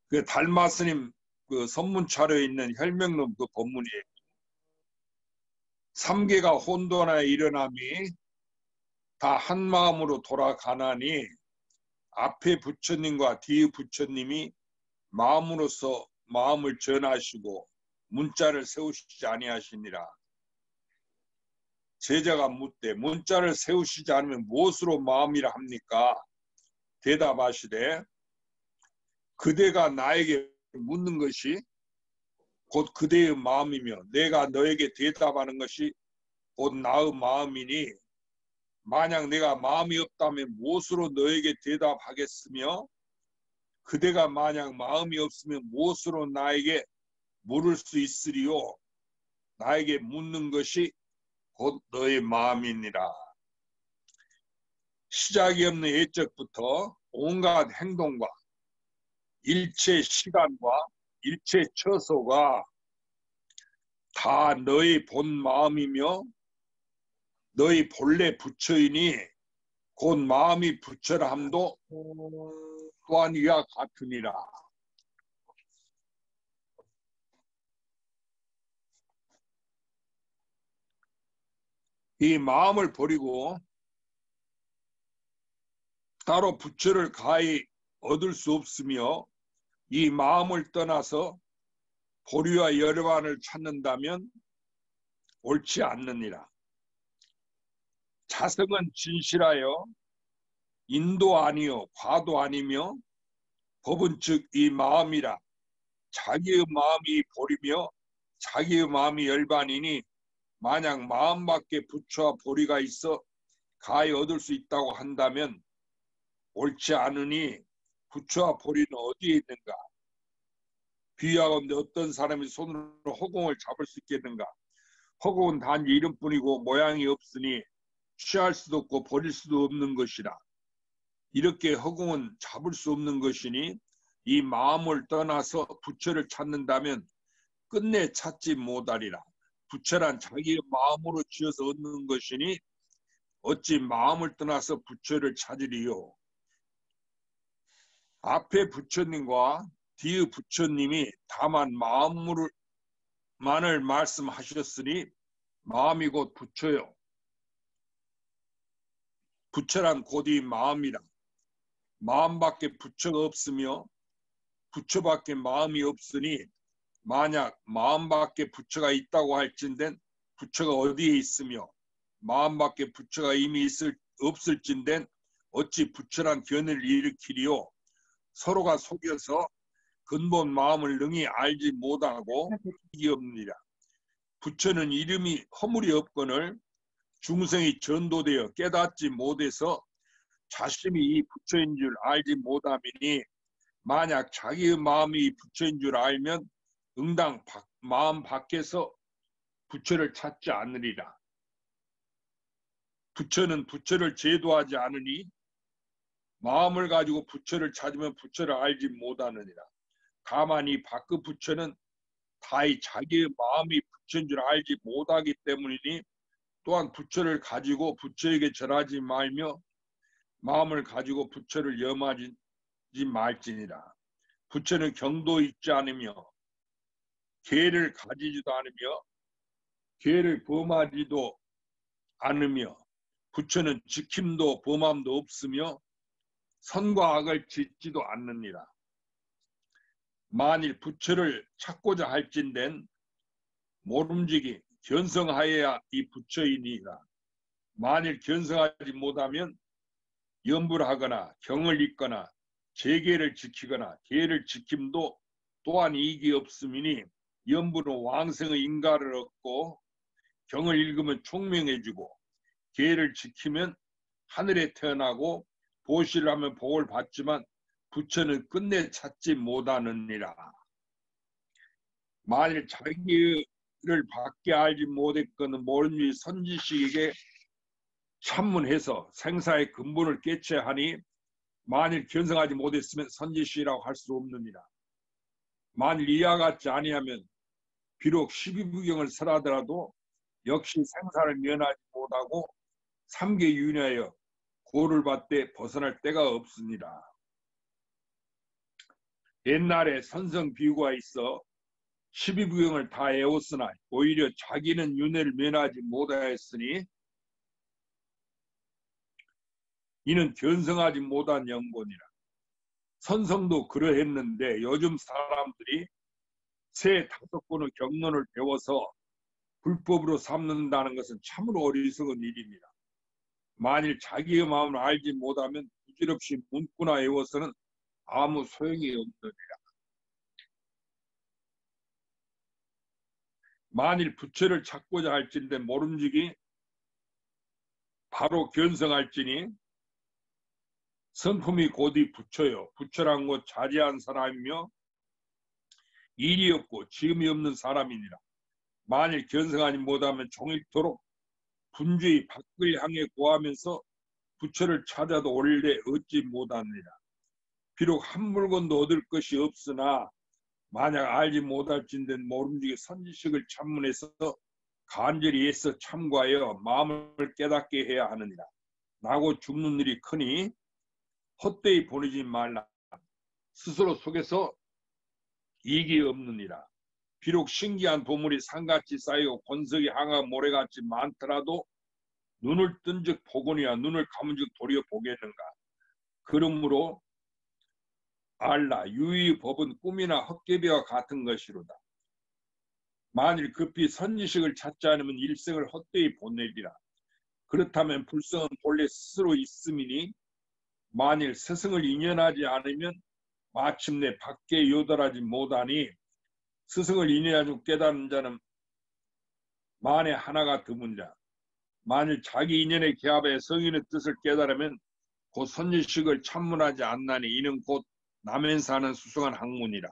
그 달마스님 그 선문차려에 있는 혈명론 그 본문이에요. 삼계가 혼돈하에 일어남이 다 한 마음으로 돌아가나니 앞에 부처님과 뒤의 부처님이 마음으로서 마음을 전하시고 문자를 세우시지 아니하시니라. 제자가 묻되 문자를 세우시지 않으면 무엇으로 마음이라 합니까? 대답하시되 그대가 나에게 묻는 것이 곧 그대의 마음이며 내가 너에게 대답하는 것이 곧 나의 마음이니 만약 내가 마음이 없다면 무엇으로 너에게 대답하겠으며 그대가 만약 마음이 없으면 무엇으로 나에게 물을 수 있으리요? 나에게 묻는 것이 곧 너의 마음이니라. 시작이 없는 예적부터 온갖 행동과 일체 시간과 일체 처소가 다 너의 본 마음이며 너희 본래 부처이니 곧 마음이 부처라 함도 또한 이와 같으니라. 이 마음을 버리고 따로 부처를 가히 얻을 수 없으며 이 마음을 떠나서 보리와 열반을 찾는다면 옳지 않느니라. 자성은 진실하여 인도 아니요 과도 아니며 법은 즉 이 마음이라. 자기의 마음이 보리며 자기의 마음이 열반이니 만약 마음밖에 부처와 보리가 있어 가히 얻을 수 있다고 한다면 옳지 않으니 부처와 보리는 어디에 있는가? 비유하건대 어떤 사람이 손으로 허공을 잡을 수 있겠는가? 허공은 단지 이름뿐이고 모양이 없으니 취할 수도 없고 버릴 수도 없는 것이라. 이렇게 허공은 잡을 수 없는 것이니 이 마음을 떠나서 부처를 찾는다면 끝내 찾지 못하리라. 부처란 자기의 마음으로 지어서 얻는 것이니 어찌 마음을 떠나서 부처를 찾으리요. 앞에 부처님과 뒤의 부처님이 다만 마음만을 말씀하셨으니 마음이 곧 부처요. 부처란 곧이 마음이라. 마음밖에 부처가 없으며 부처밖에 마음이 없으니 만약 마음밖에 부처가 있다고 할진된 부처가 어디에 있으며 마음밖에 부처가 이미 없을진된 어찌 부처란 견을 일으키리요. 서로가 속여서 근본 마음을 능히 알지 못하고 이기 없느니라. 부처는 이름이 허물이 없거늘 중생이 전도되어 깨닫지 못해서 자신이 이 부처인 줄 알지 못함이니 만약 자기의 마음이 부처인 줄 알면 응당 마음 밖에서 부처를 찾지 않으리라. 부처는 부처를 제도하지 않으니 마음을 가지고 부처를 찾으면 부처를 알지 못하느니라. 다만 이 밖의 부처는 다이 자기의 마음이 부처인 줄 알지 못하기 때문이니 또한 부처를 가지고 부처에게 절하지 말며 마음을 가지고 부처를 염하지 말지니라. 부처는 경도 있지 않으며 계를 가지지도 않으며 계를 범하지도 않으며 부처는 지킴도 범함도 없으며 선과 악을 짓지도 않느니라. 만일 부처를 찾고자 할진된 모름지기 견성하여야 이 부처이니라. 만일 견성하지 못하면 염불 하거나 경을 읽거나 제계를 지키거나 계를 지킴도 또한 이익이 없음이니 염불은 왕생의 인가를 얻고 경을 읽으면 총명해지고 계를 지키면 하늘에 태어나고 보시를 하면 복을 받지만 부처는 끝내 찾지 못하느니라. 만일 자기를 밖에 알지 못했거든 모르는 선지식에게 참문해서 생사의 근본을 깨쳐야 하니 만일 견성하지 못했으면 선지식이라고 할 수 없느니라. 만일 이와 같지 아니하면 비록 12부경을 설하더라도 역시 생사를 면하지 못하고 삼계 윤회하여 고를 받되 벗어날 데가 없습니다. 옛날에 선성 비구가 있어 12부경을 다 애웠으나 오히려 자기는 윤회를 면하지 못하였으니 이는 견성하지 못한 영본이라. 선성도 그러했는데 요즘 사람들이 새 5권의 경론을 배워서 불법으로 삼는다는 것은 참으로 어리석은 일입니다. 만일 자기의 마음을 알지 못하면 부질없이 문구나 외워서는 아무 소용이 없느니라. 만일 부처를 찾고자 할진대 모름지기 바로 견성할지니 성품이 곧이 부처요. 부처란 곧 자제한 사람이며 일이 없고 지음이 없는 사람이니라. 만일 견성하지 못하면 종일토록 분주히 밖을 향해 구하면서 부처를 찾아도 원래 얻지 못합니다. 비록 한 물건도 얻을 것이 없으나 만약 알지 못할진대 모름지기 선지식을 참문해서 간절히 애써 참고하여 마음을 깨닫게 해야 하느니라. 나고 죽는 일이 크니 헛되이 보내지 말라. 스스로 속에서 이익이 없느니라. 비록 신기한 보물이 산같이 쌓이고 권석이 항아 모래같이 많더라도 눈을 뜬 즉 보거니와 눈을 감은 즉 도리어 보겠는가. 그러므로 알라. 유의 법은 꿈이나 헛개비와 같은 것이로다. 만일 급히 선지식을 찾지 않으면 일생을 헛되이 보내리라. 그렇다면 불성은 본래 스스로 있음이니 만일 스승을 인연하지 않으면 마침내 밖에 요달하지 못하니 스승을 인연하지 깨닫는 자는 만에 하나가 드문 자. 만일 자기 인연의 기합에 성인의 뜻을 깨달으면 곧 선지식을 참문하지 않나니 이는 곧 남에서 하는 수승한 학문이라.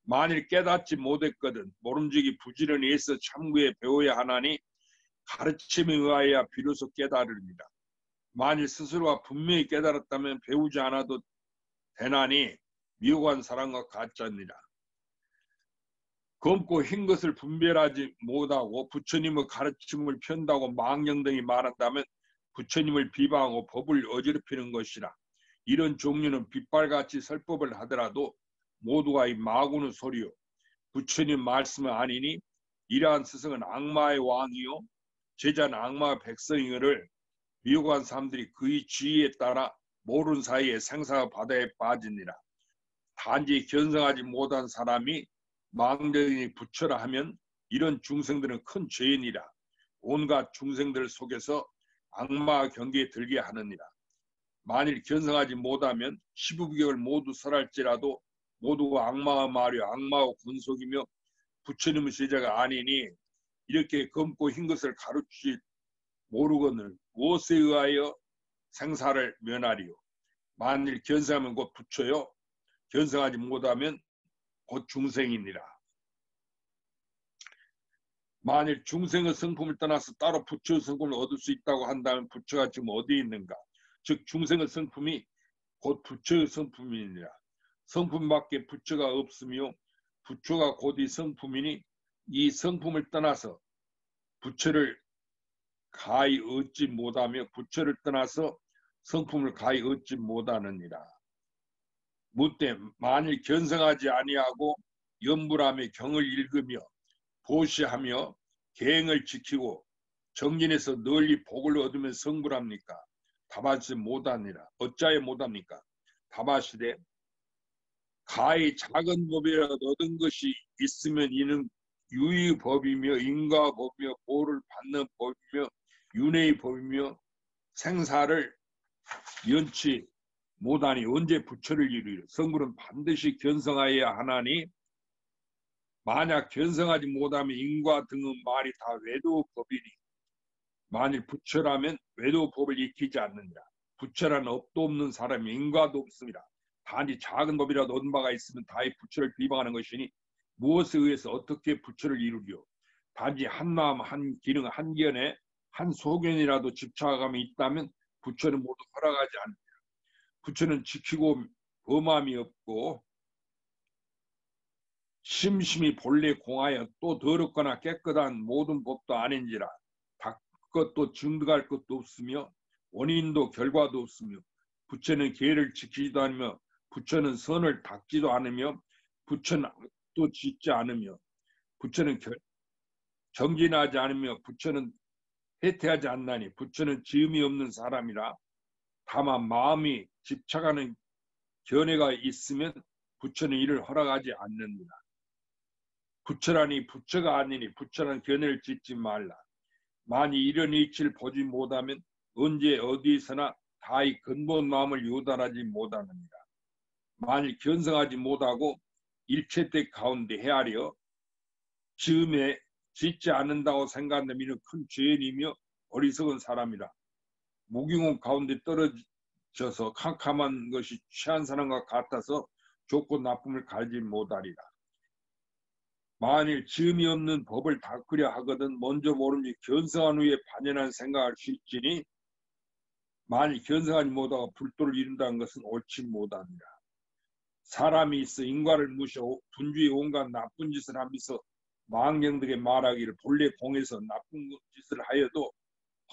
만일 깨닫지 못했거든 모름지기 부지런히 애써 참고해 배워야 하나니 가르침에 의하여 비로소 깨달으리라. 만일 스스로가 분명히 깨달았다면 배우지 않아도 되나니 미혹한 사람과 같잖니라. 검고 흰 것을 분별하지 못하고 부처님의 가르침을 편다고 망령등이 말한다면 부처님을 비방하고 법을 어지럽히는 것이라. 이런 종류는 빛발같이 설법을 하더라도 모두가 이 마구는 소리요 부처님 말씀은 아니니 이러한 스승은 악마의 왕이요 제자는 악마의 백성이거를 미혹한 사람들이 그의 지위에 따라 모르는 사이에 생사 바다에 빠지니라. 단지 견성하지 못한 사람이 망령이 부처라 하면 이런 중생들은 큰 죄인이라. 온갖 중생들 속에서 악마 경계에 들게 하느니라. 만일 견성하지 못하면 15부경을 모두 설할지라도 모두가 악마의 말이요 악마의 권속이며 부처님의 제자가 아니니 이렇게 검고 흰 것을 가르치지 모르거늘 무엇에 의하여 생사를 면하리요. 만일 견성하면 곧 부처요 견성하지 못하면 곧 중생이니라. 만일 중생의 성품을 떠나서 따로 부처의 성품을 얻을 수 있다고 한다면 부처가 지금 어디에 있는가. 즉 중생의 성품이 곧 부처의 성품이니라. 성품밖에 부처가 없으며 부처가 곧 이 성품이니 이 성품을 떠나서 부처를 가히 얻지 못하며 부처를 떠나서 성품을 가히 얻지 못하느니라. 묻되 만일 견성하지 아니하고 염불하며 경을 읽으며 보시하며 계행을 지키고 정진해서 널리 복을 얻으면 성불합니까? 답하지 못하니라. 어찌하여 못합니까? 답하시되 가히 작은 법이라도 얻은 것이 있으면 이는 유의 법이며 인과 법이며 보를 받는 법이며 윤회의 법이며 생사를 면치 못하니 언제 부처를 이루리라. 성불은 반드시 견성하여야 하나니 만약 견성하지 못하면 인과 등의 말이 다 외도법이니 만일 부처라면 외도법을 익히지 않느니라. 부처란 업도 없는 사람이 인과도 없습니다. 단지 작은 법이라도 얻은 바가 있으면 다이 부처를 비방하는 것이니 무엇에 의해서 어떻게 부처를 이루리요. 단지 한 마음 한 기능 한 견에 한 소견이라도 집착감이 있다면 부처는 모두 허락하지 않느니라. 부처는 지키고 범함이 없고 심심히 본래 공하여 또 더럽거나 깨끗한 모든 법도 아닌지라. 닦을 것도 증득할 것도 없으며 원인도 결과도 없으며 부처는 계를 지키지도 않으며 부처는 선을 닦지도 않으며 부처는 또 짓지 않으며 부처는 정진하지 않으며 부처는 해태하지 않나니 부처는 지음이 없는 사람이라 다만 마음이 집착하는 견해가 있으면 부처는 이를 허락하지 않는다. 부처라니 부처가 아니니 부처는 견해를 짓지 말라. 만일 이런 이치를 보지 못하면 언제 어디서나 다의 근본 마음을 요단하지 못하느니라. 만일 견성하지 못하고 일체 때 가운데 헤아려 즈음에 짓지 않는다고 생각하면 이는 큰 죄인이며 어리석은 사람이라. 무경원 가운데 떨어져서 캄캄한 것이 취한 사람과 같아서 좋고 나쁨을 가리지 못하리라. 만일 즈음이 없는 법을 닦으려 하거든 먼저 모름지 견성한 후에 반연한 생각할 수 있지니 만일 견성하지 못하고 불도를 이룬다는 것은 옳지 못합니다. 사람이 있어 인과를 무시하고 분주히 온갖 나쁜 짓을 하면서 망령들에게 말하기를 본래 공에서 나쁜 짓을 하여도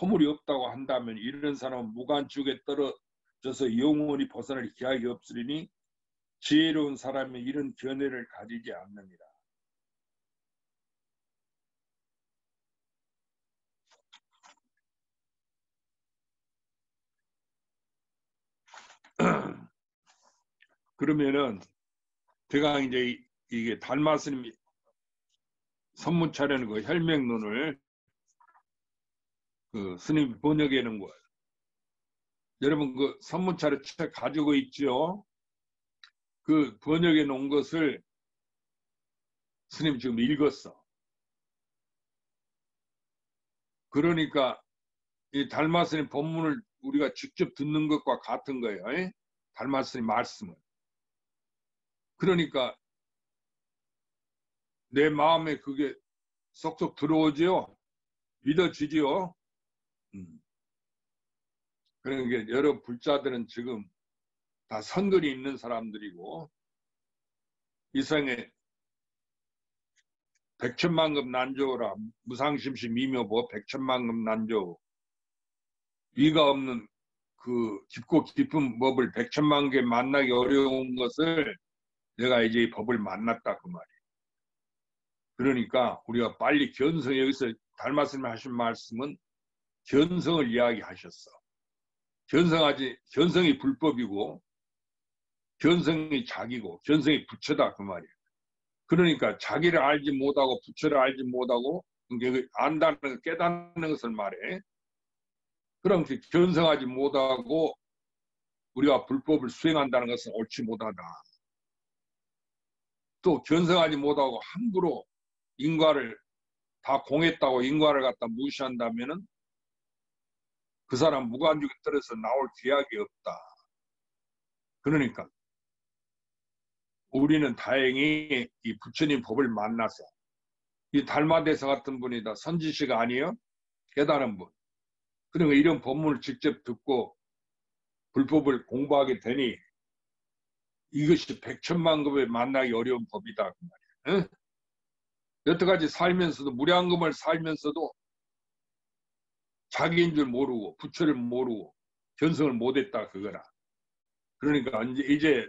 허물이 없다고 한다면 이런 사람은 무간지옥에 떨어져서 영원히 벗어날 기약이 없으리니 지혜로운 사람이 이런 견해를 가지지 않느니라. 그러면은 제가 이제 이게 달마스님 선문차려는 그 혈맹론을 그 스님 번역해 놓은 거예요. 여러분 그 선문차려 책 가지고 있죠? 그 번역해 놓은 것을 스님 지금 읽었어. 그러니까 이 달마스님 본문을 우리가 직접 듣는 것과 같은 거예요. 에? 달마스님 말씀을. 그러니까 내 마음에 그게 쏙쏙 들어오지요. 믿어지지요. 그러니까 여러 불자들은 지금 다 선글이 있는 사람들이고 이 세상에 백천만급 난조라 무상심시 미묘보 백천만급 난조 위가 없는 그 깊고 깊은 법을 백천만 개 만나기 어려운 것을 내가 이제 이 법을 만났다 그 말이에요. 그러니까 우리가 빨리 견성 여기서 달마스님 하신 말씀은 견성을 이야기하셨어. 견성이 불법이고 견성이 자기고 견성이 부처다 그 말이에요. 그러니까 자기를 알지 못하고 부처를 알지 못하고 안다는 깨닫는 것을 말해. 그럼 견성하지 못하고 우리가 불법을 수행한다는 것은 옳지 못하다. 또 견성하지 못하고 함부로 인과를 다 공했다고 인과를 갖다 무시한다면은 그 사람 무간죽에 떨어서 나올 기약이 없다. 그러니까 우리는 다행히 이 부처님 법을 만나서 이 달마대사 같은 분이 다 선지시가 아니에요? 깨달은 분. 그러니까 이런 법문을 직접 듣고 불법을 공부하게 되니 이것이 백천만급에 만나기 어려운 법이다. 그 말이에요. 응? 여태까지 살면서도 무량금을 살면서도 자기인 줄 모르고 부처를 모르고 견성을 못했다 그거라. 그러니까 이제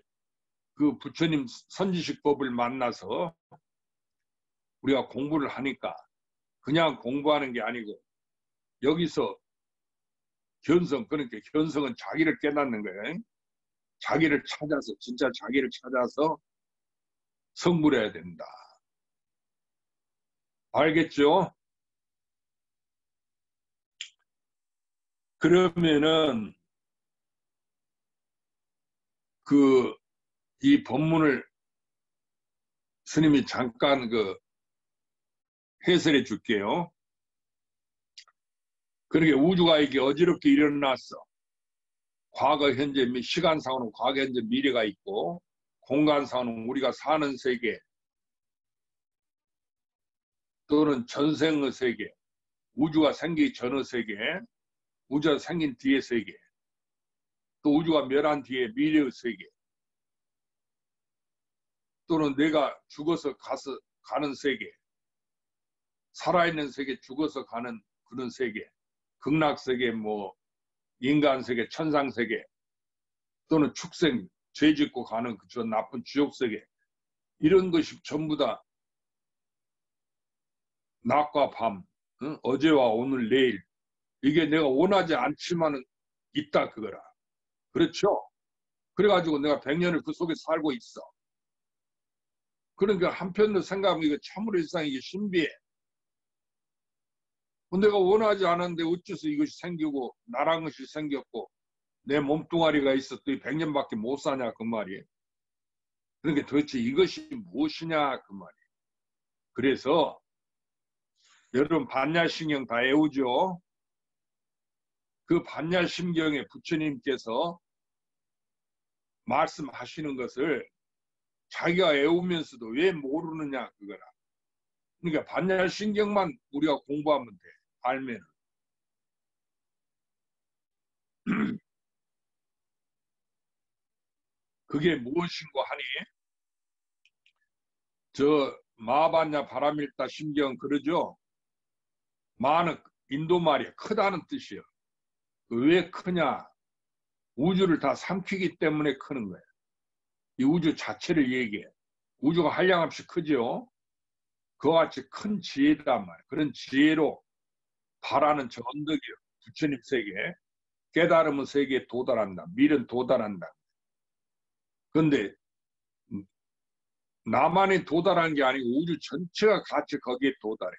그 부처님 선지식법을 만나서 우리가 공부를 하니까 그냥 공부하는 게 아니고 여기서 견성, 그러니까 견성은 자기를 깨닫는 거예요. 자기를 찾아서 진짜 자기를 찾아서 성불해야 된다. 알겠죠? 그러면은 이 본문을 스님이 잠깐 해설해 줄게요. 그러게 우주가 이게 어지럽게 일어났어. 과거, 현재, 시간상으로는 과거, 현재, 미래가 있고 공간상으로는 우리가 사는 세계 또는 전생의 세계, 우주가 생기기 전의 세계, 우주가 생긴 뒤의 세계, 또 우주가 멸한 뒤에 미래의 세계, 또는 내가 죽어서 가는 세계, 살아있는 세계, 죽어서 가는 그런 세계, 극락세계, 인간세계, 천상세계, 또는 축생, 죄 짓고 가는 저 나쁜 지옥세계, 이런 것이 전부 다 낮과 밤, 응? 어제와 오늘 내일 이게 내가 원하지 않지만은 있다 그거라. 그렇죠? 그래가지고 내가 100년을 그 속에 살고 있어. 그러니까 한편으로 생각하면 이거 참으로 세상에 이게 신비해. 내가 원하지 않았는데 어째서 이것이 생기고 나란 것이 생겼고 내 몸뚱아리가 있어 또 100년밖에 못 사냐 그 말이에요. 그러니까 도대체 이것이 무엇이냐 그 말이에요. 그래서 여러분 반야신경 다 외우죠. 그 반야신경에 부처님께서 말씀하시는 것을 자기가 외우면서도 왜 모르느냐 그거라. 그러니까 반야신경만 우리가 공부하면 돼. 알면. 그게 무엇인고 하니 저 마반야 바라밀다 신경 그러죠. 마는 인도 말이야. 크다는 뜻이요. 왜 크냐? 우주를 다 삼키기 때문에 크는 거예요. 이 우주 자체를 얘기해. 우주가 한량없이 크죠. 그와 같이 큰 지혜단 말이에요. 그런 지혜로 바라는 저 언덕이요. 부처님 세계. 깨달음은 세계에 도달한다. 밀은 도달한다. 그런데 나만이 도달한 게 아니고 우주 전체가 같이 거기에 도달해.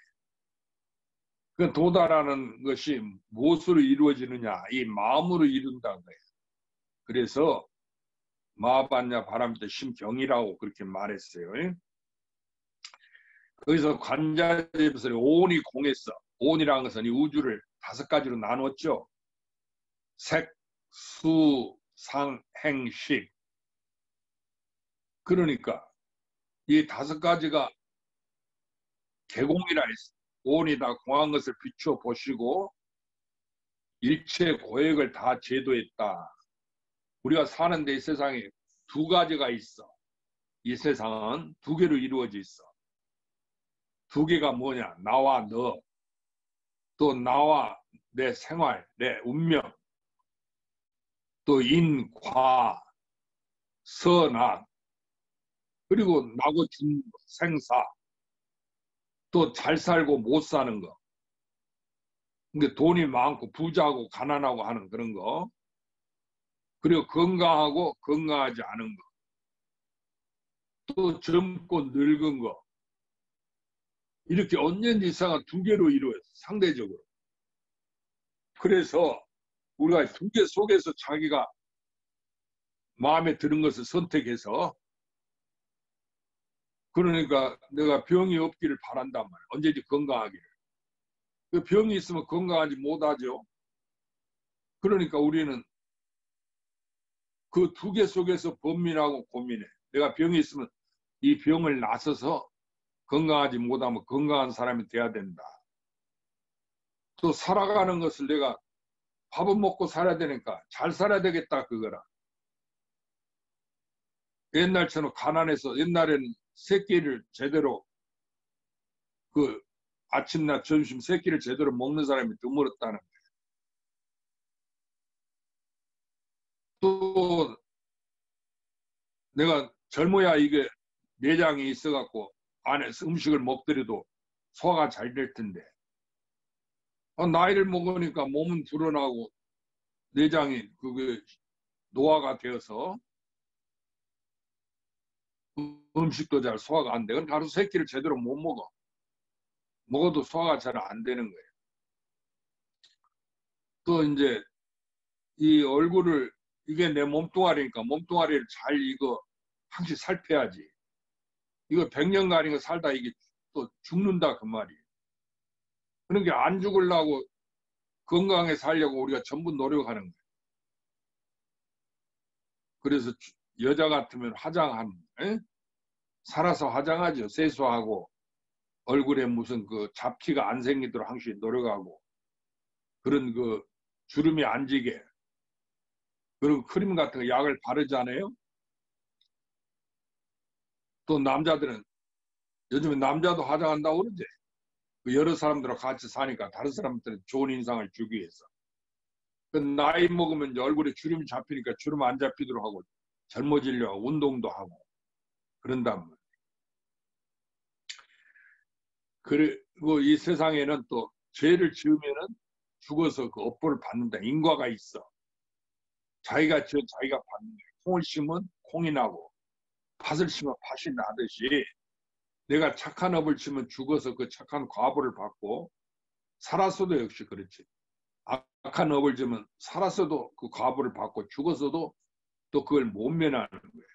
그 도달하는 것이 무엇으로 이루어지느냐? 이 마음으로 이룬다는 거예요. 그래서 마반야 바람때 심경이라고 그렇게 말했어요. 거기서 관자재에서 오온이 공했어. 오온이라는 것은 이 우주를 5가지로 나눴죠. 색, 수, 상, 행, 식. 그러니까 이 5가지가 개공이라 했어. 오온이 다 공한 것을 비추어 보시고 일체 고액을 다 제도했다. 우리가 사는데 이 세상에 2가지가 있어. 이 세상은 2개로 이루어져 있어. 2개가 뭐냐? 나와 너. 또 나와 내 생활, 내 운명. 또 인, 과, 서, 나. 그리고 나고 준 생사. 또 잘 살고 못 사는 거. 그러니까 돈이 많고 부자고 가난하고 하는 그런 거. 그리고 건강하고 건강하지 않은 거. 또 젊고 늙은 거. 이렇게 언년지 이상은 2개로 이루어져 상대적으로. 그래서 우리가 2개 속에서 자기가 마음에 드는 것을 선택해서 그러니까 내가 병이 없기를 바란단 말이야. 언제든지 건강하기를. 그 병이 있으면 건강하지 못하죠. 그러니까 우리는 그 2개 속에서 범민하고 고민해. 내가 병이 있으면 이 병을 나서서 건강하지 못하면 건강한 사람이 돼야 된다. 또 살아가는 것을 내가 밥은 먹고 살아야 되니까 잘 살아야 되겠다 그거라. 옛날처럼 가난해서 옛날에는 3끼를 제대로 그 아침, 낮, 점심 3끼를 제대로 먹는 사람이 드물었다는 거예요. 또 내가 젊어야 이게 내장이 있어갖고 안에서 음식을 먹더라도 소화가 잘 될 텐데 나이를 먹으니까 몸은 불어나고 내장이 그게 노화가 되어서 음식도 잘 소화가 안 돼. 그럼 하루 3끼를 제대로 못 먹어. 먹어도 소화가 잘 안 되는 거예요. 또 이제 이 얼굴을 이게 내 몸뚱아리니까 몸뚱아리를 잘 이거 항상 살펴야지. 이거 100년간 이거 살다 이게 또 죽는다 그 말이에요. 그러니까 안 죽으려고 건강하게 살려고 우리가 전부 노력하는 거예요. 그래서 여자 같으면 화장한 살아서 화장하죠. 세수하고 얼굴에 무슨 그 잡티가 안 생기도록 항상 노력하고 그런 그 주름이 안 지게 그리고 크림 같은 거 약을 바르잖아요. 또 남자들은 요즘에 남자도 화장한다고 그러지. 여러 사람들하고 같이 사니까 다른 사람들은 좋은 인상을 주기 위해서. 그 나이 먹으면 이제 얼굴에 주름이 잡히니까 주름 안 잡히도록 하고 젊어지려고 운동도 하고 그런단 말이에요. 그리고 이 세상에는 또 죄를 지으면은 죽어서 그 업보를 받는다. 인과가 있어. 자기가 받는 거야. 콩을 심으면 콩이 나고 팥을 심으면 팥이 나듯이 내가 착한 업을 치면 죽어서 그 착한 과보를 받고 살았어도 역시 그렇지. 악한 업을 지면 살았어도 그 과보를 받고 죽었어도 또 그걸 못 면하는 거예요.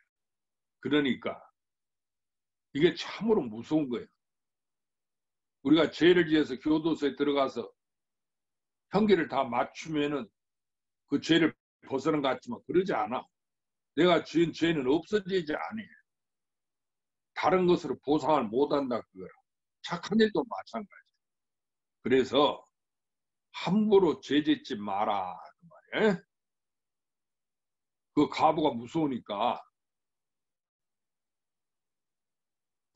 그러니까 이게 참으로 무서운 거예요. 우리가 죄를 지어서 교도소에 들어가서 형기를 다 맞추면은 그 죄를 벗어난 것 같지만 그러지 않아. 내가 지은 죄는 없어지지 않아요. 다른 것으로 보상을 못한다 그거야. 착한 일도 마찬가지. 그래서 함부로 죄 짓지 마라 그 말이에요. 그 가부가 무서우니까.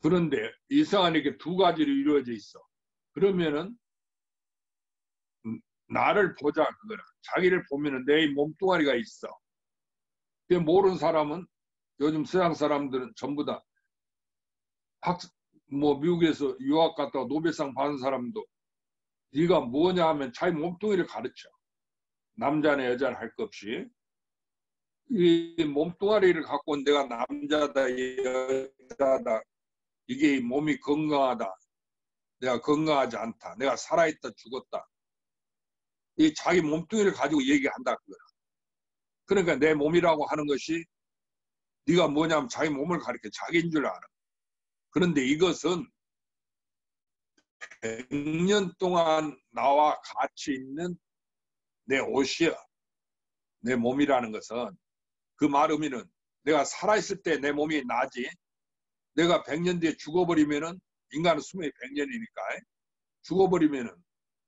그런데 이상하게 이렇게 두 가지로 이루어져 있어. 그러면은 나를 보자 그거라. 자기를 보면은 내 몸뚱아리가 있어. 근데 모르는 사람은 요즘 서양 사람들은 전부 다 미국에서 유학 갔다가 노벨상 받은 사람도 네가 뭐냐 하면 자기 몸뚱이를 가르쳐. 남자나 여자나 할 것 없이. 이 몸뚱아리를 갖고 온 내가 남자다 여자다 이게 몸이 건강하다 내가 건강하지 않다 내가 살아있다 죽었다 이 자기 몸뚱이를 가지고 얘기한다 그거라. 그러니까 내 몸이라고 하는 것이 네가 뭐냐면 자기 몸을 가리켜 자기인 줄 알아. 그런데 이것은 100년 동안 나와 같이 있는 내 옷이야. 내 몸이라는 것은 그 말 의미는 내가 살아있을 때 내 몸이 나지 내가 100년 뒤에 죽어버리면은 인간은 수명이 100년이니까 죽어버리면은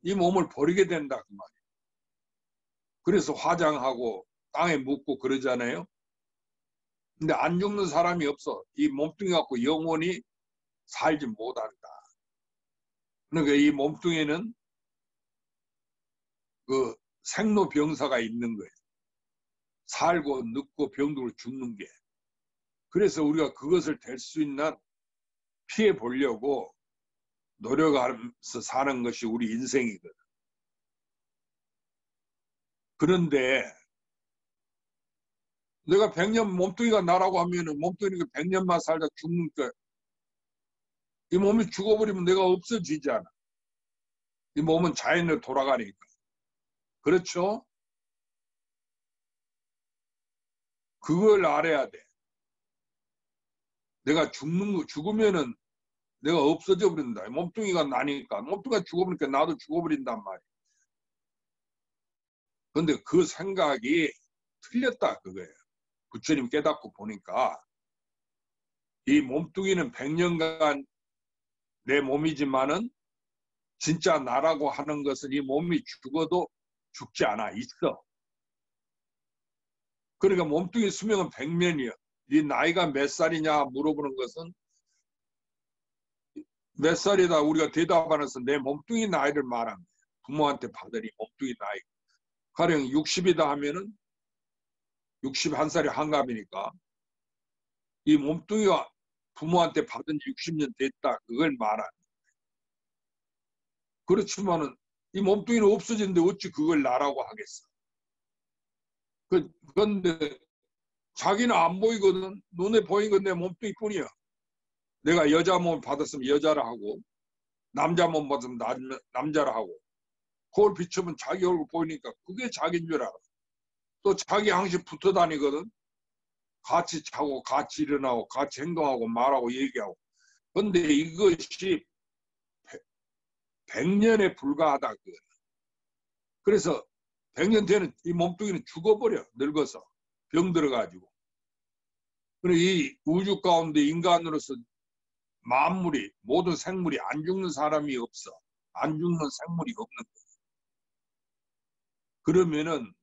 이 몸을 버리게 된다 그 말이에요. 그래서 화장하고 땅에 묻고 그러잖아요. 근데 안 죽는 사람이 없어. 이 몸뚱이 갖고 영원히 살지 못한다. 그러니까 이 몸뚱이는 그 생로병사가 있는 거예요. 살고 늙고 병들고 죽는 게. 그래서 우리가 그것을 될 수 있는 피해 보려고 노력하면서 사는 것이 우리 인생이거든. 그런데 내가 100년 몸뚱이가 나라고 하면은 몸뚱이가 100년만 살다 죽는니까 이 몸이 죽어버리면 내가 없어지지 않아. 이 몸은 자연으로 돌아가니까. 그렇죠? 그걸 알아야 돼. 내가 죽으면은 내가 없어져 버린다. 몸뚱이가 나니까. 몸뚱이가 죽어버리니까 나도 죽어버린단 말이야. 근데 그 생각이 틀렸다 그거예요. 부처님 깨닫고 보니까 이 몸뚱이는 100년간 내 몸이지만은 진짜 나라고 하는 것은 이 몸이 죽어도 죽지 않아 있어. 그러니까 몸뚱이 수명은 100년이야. 네 나이가 몇 살이냐 물어보는 것은 몇 살이다 우리가 대답하면서 내 몸뚱이 나이를 말하는 거야. 부모한테 받으니 몸뚱이 나이. 가령 60이다 하면은 61살이 한갑이니까 이 몸뚱이가 부모한테 받은 지 60년 됐다. 그걸 말하는 거야. 그렇지만은 이 몸뚱이는 없어지는데 어찌 그걸 나라고 하겠어. 그런데 자기는 안 보이거든. 눈에 보이는 건 내 몸뚱이뿐이야. 내가 여자 몸 받았으면 여자라 하고 남자 몸 받으면 남자라 하고 거울 비추면 자기 얼굴 보이니까 그게 자기인 줄 알아. 또 자기 항상 붙어 다니거든. 같이 자고 같이 일어나고 같이 행동하고 말하고 얘기하고. 그런데 이것이 100년에 불과하다. 그래서 100년 되는 이 몸뚱이는 죽어버려. 늙어서. 병들어가지고. 그리고 이 우주 가운데 인간으로서 만물이 모든 생물이 안 죽는 사람이 없어. 안 죽는 생물이 없는 거야. 그러면은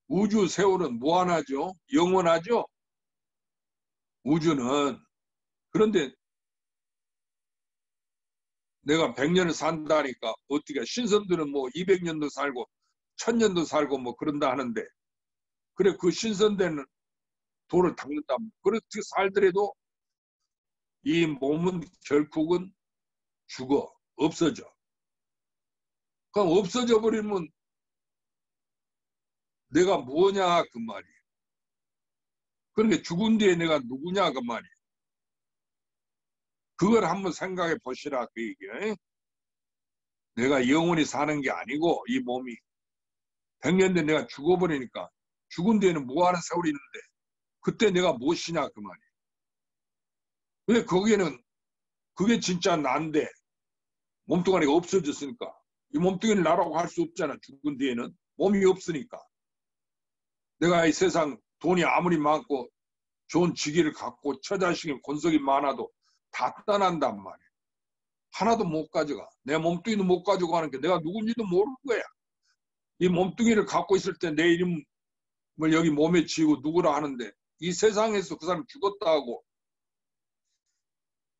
우주 세월은 무한하죠. 영원하죠. 우주는. 그런데 내가 100년을 산다니까 어떻게 신선들은 뭐 200년도 살고 1000년도 살고 뭐 그런다 하는데 그래 그 신선된 돌을 닦는다. 그렇게 살더라도 이 몸은 결국은 죽어. 없어져. 그럼 없어져 버리면 내가 뭐냐 그 말이에요. 그러니까 죽은 뒤에 내가 누구냐 그 말이에요. 그걸 한번 생각해 보시라 그 얘기예요. 내가 영원히 사는 게 아니고 이 몸이 100년 뒤에 내가 죽어버리니까 죽은 뒤에는 뭐하는 세월이 있는데 그때 내가 무엇이냐 그 말이에요. 왜 거기에는 그게 진짜 난데 몸뚱아리가 없어졌으니까 이 몸뚱이를 나라고 할 수 없잖아. 죽은 뒤에는 몸이 없으니까. 내가 이 세상 돈이 아무리 많고 좋은 직위를 갖고 처자식이 권속이 많아도 다 떠난단 말이야. 하나도 못 가져가. 내 몸뚱이도 못 가져가는 게 내가 누군지도 모르는 거야. 이 몸뚱이를 갖고 있을 때 내 이름을 여기 몸에 지고 누구라 하는데 이 세상에서 그 사람 죽었다고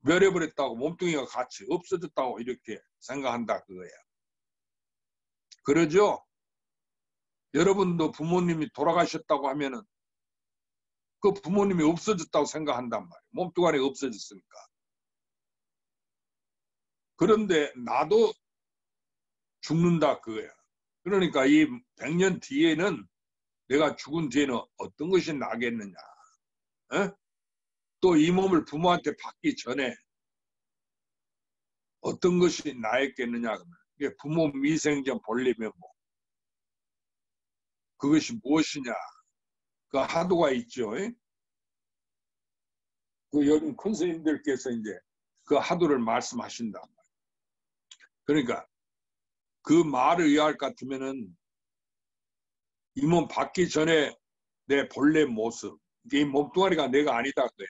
멸해버렸다고 몸뚱이가 같이 없어졌다고 이렇게 생각한다 그거야. 그러죠? 여러분도 부모님이 돌아가셨다고 하면은 그 부모님이 없어졌다고 생각한단 말이에요. 몸뚱아리가 없어졌으니까. 그런데 나도 죽는다 그거야. 그러니까 이 100년 뒤에는 내가 죽은 뒤에는 어떤 것이 나겠느냐. 또 이 몸을 부모한테 받기 전에 어떤 것이 나였겠느냐. 이게 부모 미생전 본래면 뭐 그것이 무엇이냐. 그 하도가 있죠. 그 요즘 큰 스님들께서 이제 그 하도를 말씀하신다. 그러니까 그 말을 의할 것 같으면은 이 몸 받기 전에 내 본래 모습, 이 몸뚱아리가 내가 아니다. 그래.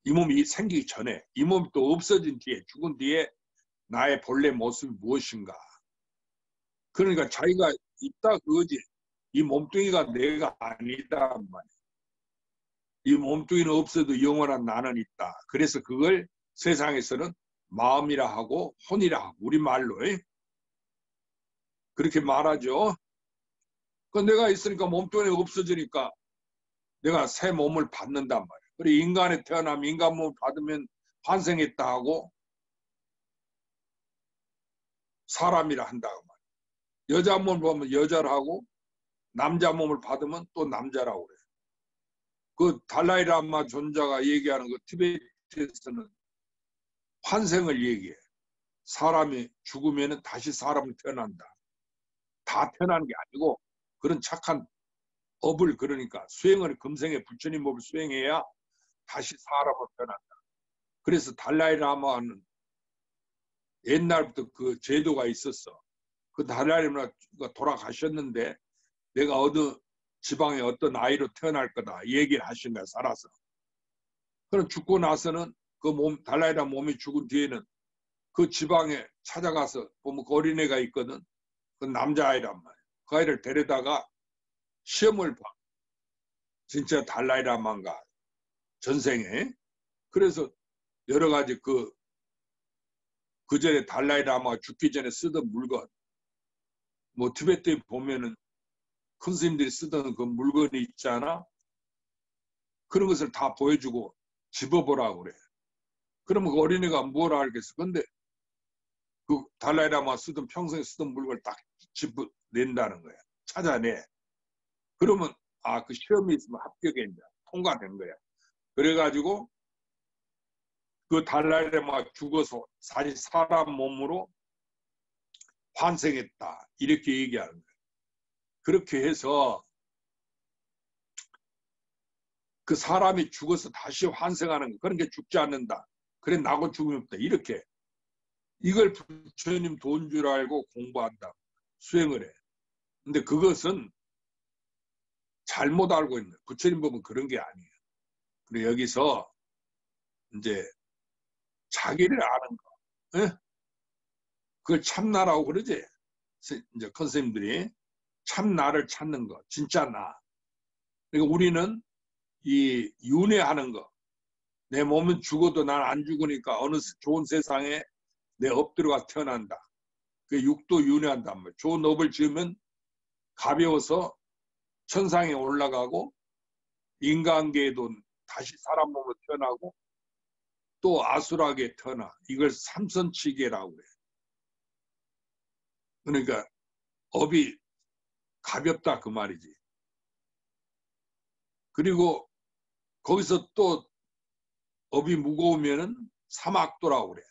이 몸이 생기기 전에, 이 몸이 또 없어진 뒤에, 죽은 뒤에 나의 본래 모습이 무엇인가. 그러니까 자기가 있다 그거지. 이 몸뚱이가 내가 아니다. 이 몸뚱이는 없어도 영원한 나는 있다. 그래서 그걸 세상에서는 마음이라 하고 혼이라 하고 우리말로 그렇게 말하죠. 그 내가 있으니까 몸뚱이가 없어지니까 내가 새 몸을 받는단 말이에요. 그리고 인간에 태어나면 인간 몸을 받으면 환생했다 하고 사람이라 한다고 말이에요. 여자 몸을 보면 여자라고 남자 몸을 받으면 또 남자라고 그래요. 그 달라이라마 존자가 얘기하는 그 티베트에서는 환생을 얘기해. 사람이 죽으면 다시 사람으로 태어난다. 다 태어나는 게 아니고 그런 착한 업을 그러니까 수행을 금생에 부처님 법을 수행해야 다시 사람으로 태어난다. 그래서 달라이라마는 옛날부터 그 제도가 있었어. 그 달라이라마가 돌아가셨는데 내가 어느 지방에 어떤 아이로 태어날 거다 얘기를 하신 거야. 살아서. 그럼 죽고 나서는 그 몸 달라이라마 몸이 죽은 뒤에는 그 지방에 찾아가서 보면 그 어린애가 있거든. 그 남자아이란 말이야. 그 아이를 데려다가 시험을 봐. 진짜 달라이라마인가 전생에. 그래서 여러 가지 그 전에 달라이라마가 죽기 전에 쓰던 물건 뭐 티베트에 보면은 큰 스님들이 쓰던 그 물건이 있잖아. 그런 것을 다 보여주고 집어보라고 그래. 그러면 그 어린애가 뭐라 알겠어. 근데 그 달라이라마 쓰던 평소에 쓰던 물건을 딱 집어낸다는 거야. 찾아내. 그러면 그 시험이 있으면 합격했냐. 통과된 거야. 그래가지고 그 달라이라마가 죽어서 다시 사람 몸으로 환생했다. 이렇게 얘기하는 거예요. 그렇게 해서 그 사람이 죽어서 다시 환생하는 거. 그런 게 죽지 않는다. 그래 나고 죽음이 없다. 이렇게. 이걸 부처님 돈 줄 알고 공부한다. 수행을 해. 근데 그것은 잘못 알고 있는. 부처님 보면 그런 게 아니에요. 그리고 여기서 이제 자기를 아는 거. 에? 그걸 참나라고 그러지. 이제 큰 스님들이 참나를 찾는 거. 진짜 나. 그러니까 우리는 이 윤회하는 거. 내 몸은 죽어도 난 안 죽으니까 어느 좋은 세상에 내 업 들어가 태어난다. 그 육도 윤회한단 말이야. 좋은 업을 지으면 가벼워서 천상에 올라가고 인간계에도 다시 사람 몸으로 태어나고 또 아수라게 태어나. 이걸 삼선치계라고 그래. 그러니까 업이 가볍다 그 말이지. 그리고 거기서 또 업이 무거우면은 삼악도라고 그래.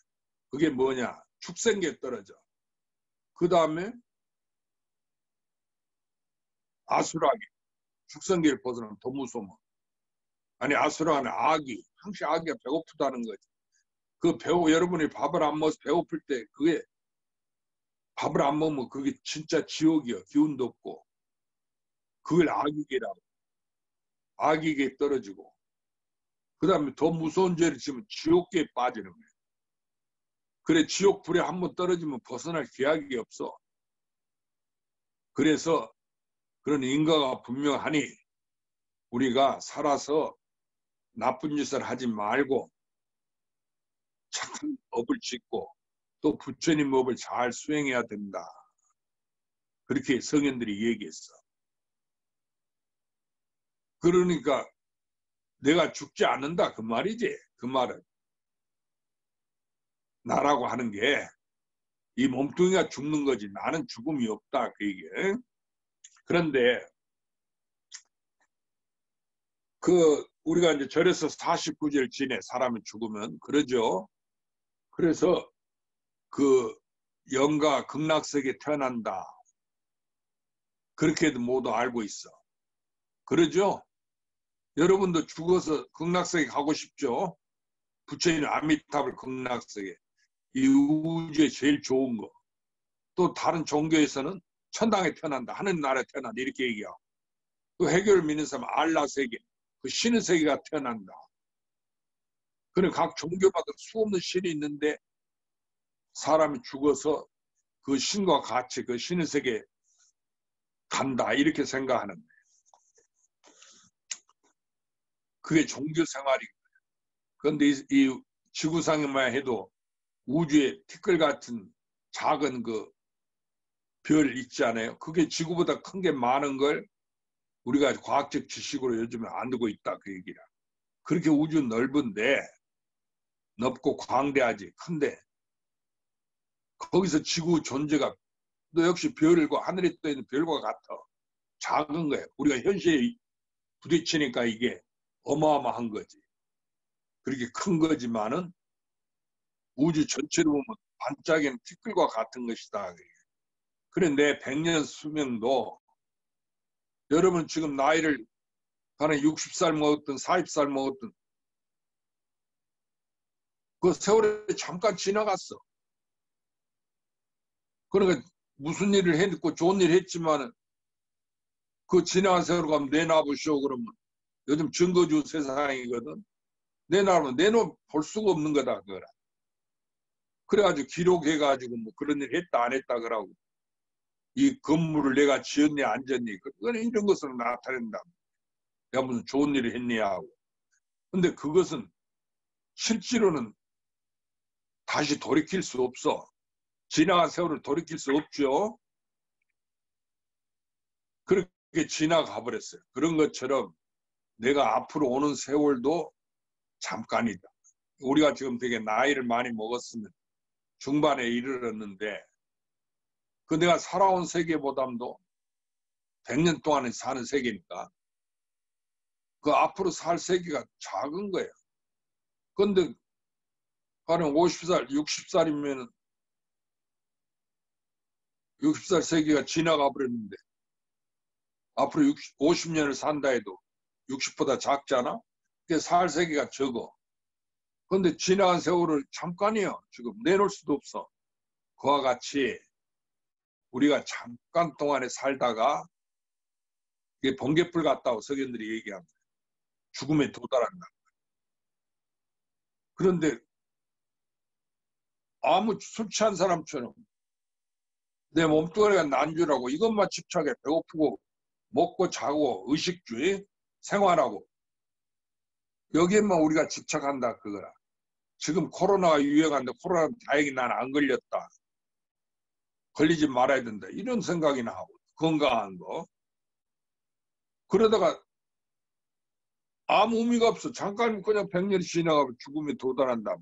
그게 뭐냐? 축생계 떨어져. 그 다음에 아수라게. 축생계를 벗어나면 더 무서워. 아니 아수라는 악이. 항상 악이가 배고프다는 거지. 여러분이 밥을 안 먹어서 배고플 때 그게 밥을 안 먹으면 그게 진짜 지옥이야. 기운도 없고. 그걸 악이계라고. 악이계에 떨어지고. 그 다음에 더 무서운 죄를 지으면 지옥계에 빠지는 거야. 그래 지옥 불에 한번 떨어지면 벗어날 기약이 없어. 그래서 그런 인과가 분명하니 우리가 살아서 나쁜 짓을 하지 말고 착한 업을 짓고 또 부처님 업을 잘 수행해야 된다. 그렇게 성현들이 얘기했어. 그러니까 내가 죽지 않는다 그 말이지. 그 말은 나라고 하는 게 이 몸뚱이가 죽는 거지 나는 죽음이 없다 그 얘기. 그런데 우리가 이제 절에서 49제를 지내 사람이 죽으면 그러죠. 그래서 영가 극락세계에 태어난다. 그렇게도 모두 알고 있어. 그러죠? 여러분도 죽어서 극락세계 가고 싶죠? 부처님 아미타불 극락세계. 이 우주에 제일 좋은 거. 또 다른 종교에서는 천당에 태어난다. 하늘나라에 태어난다. 이렇게 얘기하고. 또 해결을 믿는 사람은 알라세계. 그 신의 세계가 태어난다. 그런 각 종교마다 수없는 신이 있는데 사람이 죽어서 그 신과 같이 그 신의 세계에 간다. 이렇게 생각하는 거예요. 그게 종교 생활이고. 그런데 이 지구상에만 해도 우주에 티끌 같은 작은 그 별 있지 않아요? 그게 지구보다 큰 게 많은 걸 우리가 과학적 지식으로 요즘에 알고 있다 그 얘기라. 그렇게 우주 넓은데 넓고 광대하지 큰데 거기서 지구 존재가 또 역시 별과 하늘에 떠 있는 별과 같아. 작은 거예요. 우리가 현실에 부딪히니까 이게 어마어마한 거지. 그렇게 큰 거지만은 우주 전체로 보면 반짝이는 티끌과 같은 것이다. 그래 내 100년 수명도 여러분 지금 나이를 가는 60살 먹었든 40살 먹었든 그 세월이 잠깐 지나갔어. 그러니까 무슨 일을 했고 좋은 일 했지만은 그 지나간 세월 가면 내놔보시오 그러면 요즘 증거주 세상이거든. 내놔보면 내놓을 수가 없는 거다 그거라. 그래가지고 기록해가지고 뭐 그런 일 했다 안 했다 그러고 이 건물을 내가 지었니 안 지었니 그건 이런 것으로 나타낸다. 내가 무슨 좋은 일을 했니 하고. 근데 그것은 실제로는 다시 돌이킬 수 없어. 지나간 세월을 돌이킬 수 없죠. 그렇게 지나가 버렸어요. 그런 것처럼 내가 앞으로 오는 세월도 잠깐이다. 우리가 지금 되게 나이를 많이 먹었으면 중반에 이르렀는데 그 내가 살아온 세계보다도 100년 동안에 사는 세계니까 그 앞으로 살 세계가 작은 거예요. 그런데 가령 50살, 60살이면 60살 세계가 지나가 버렸는데 앞으로 50년을 산다 해도 60보다 작잖아? 그게 살 세계가 적어. 그런데 지나간 세월을 잠깐이요. 지금 내놓을 수도 없어. 그와 같이 우리가 잠깐 동안에 살다가 이게 번개불 같다고 석연들이 얘기합니다. 죽음에 도달한다. 그런데 아무 술 취한 사람처럼 내 몸뚱아리가 난주라고 이것만 집착해. 배고프고 먹고 자고 의식주의 생활하고 여기에만 우리가 집착한다 그거라. 지금 코로나가 유행한데 코로나 다행히 난 안 걸렸다. 걸리지 말아야 된다. 이런 생각이나 하고 건강한 거. 그러다가 아무 의미가 없어. 잠깐 그냥 100년이 지나가면 죽음에 도달한다.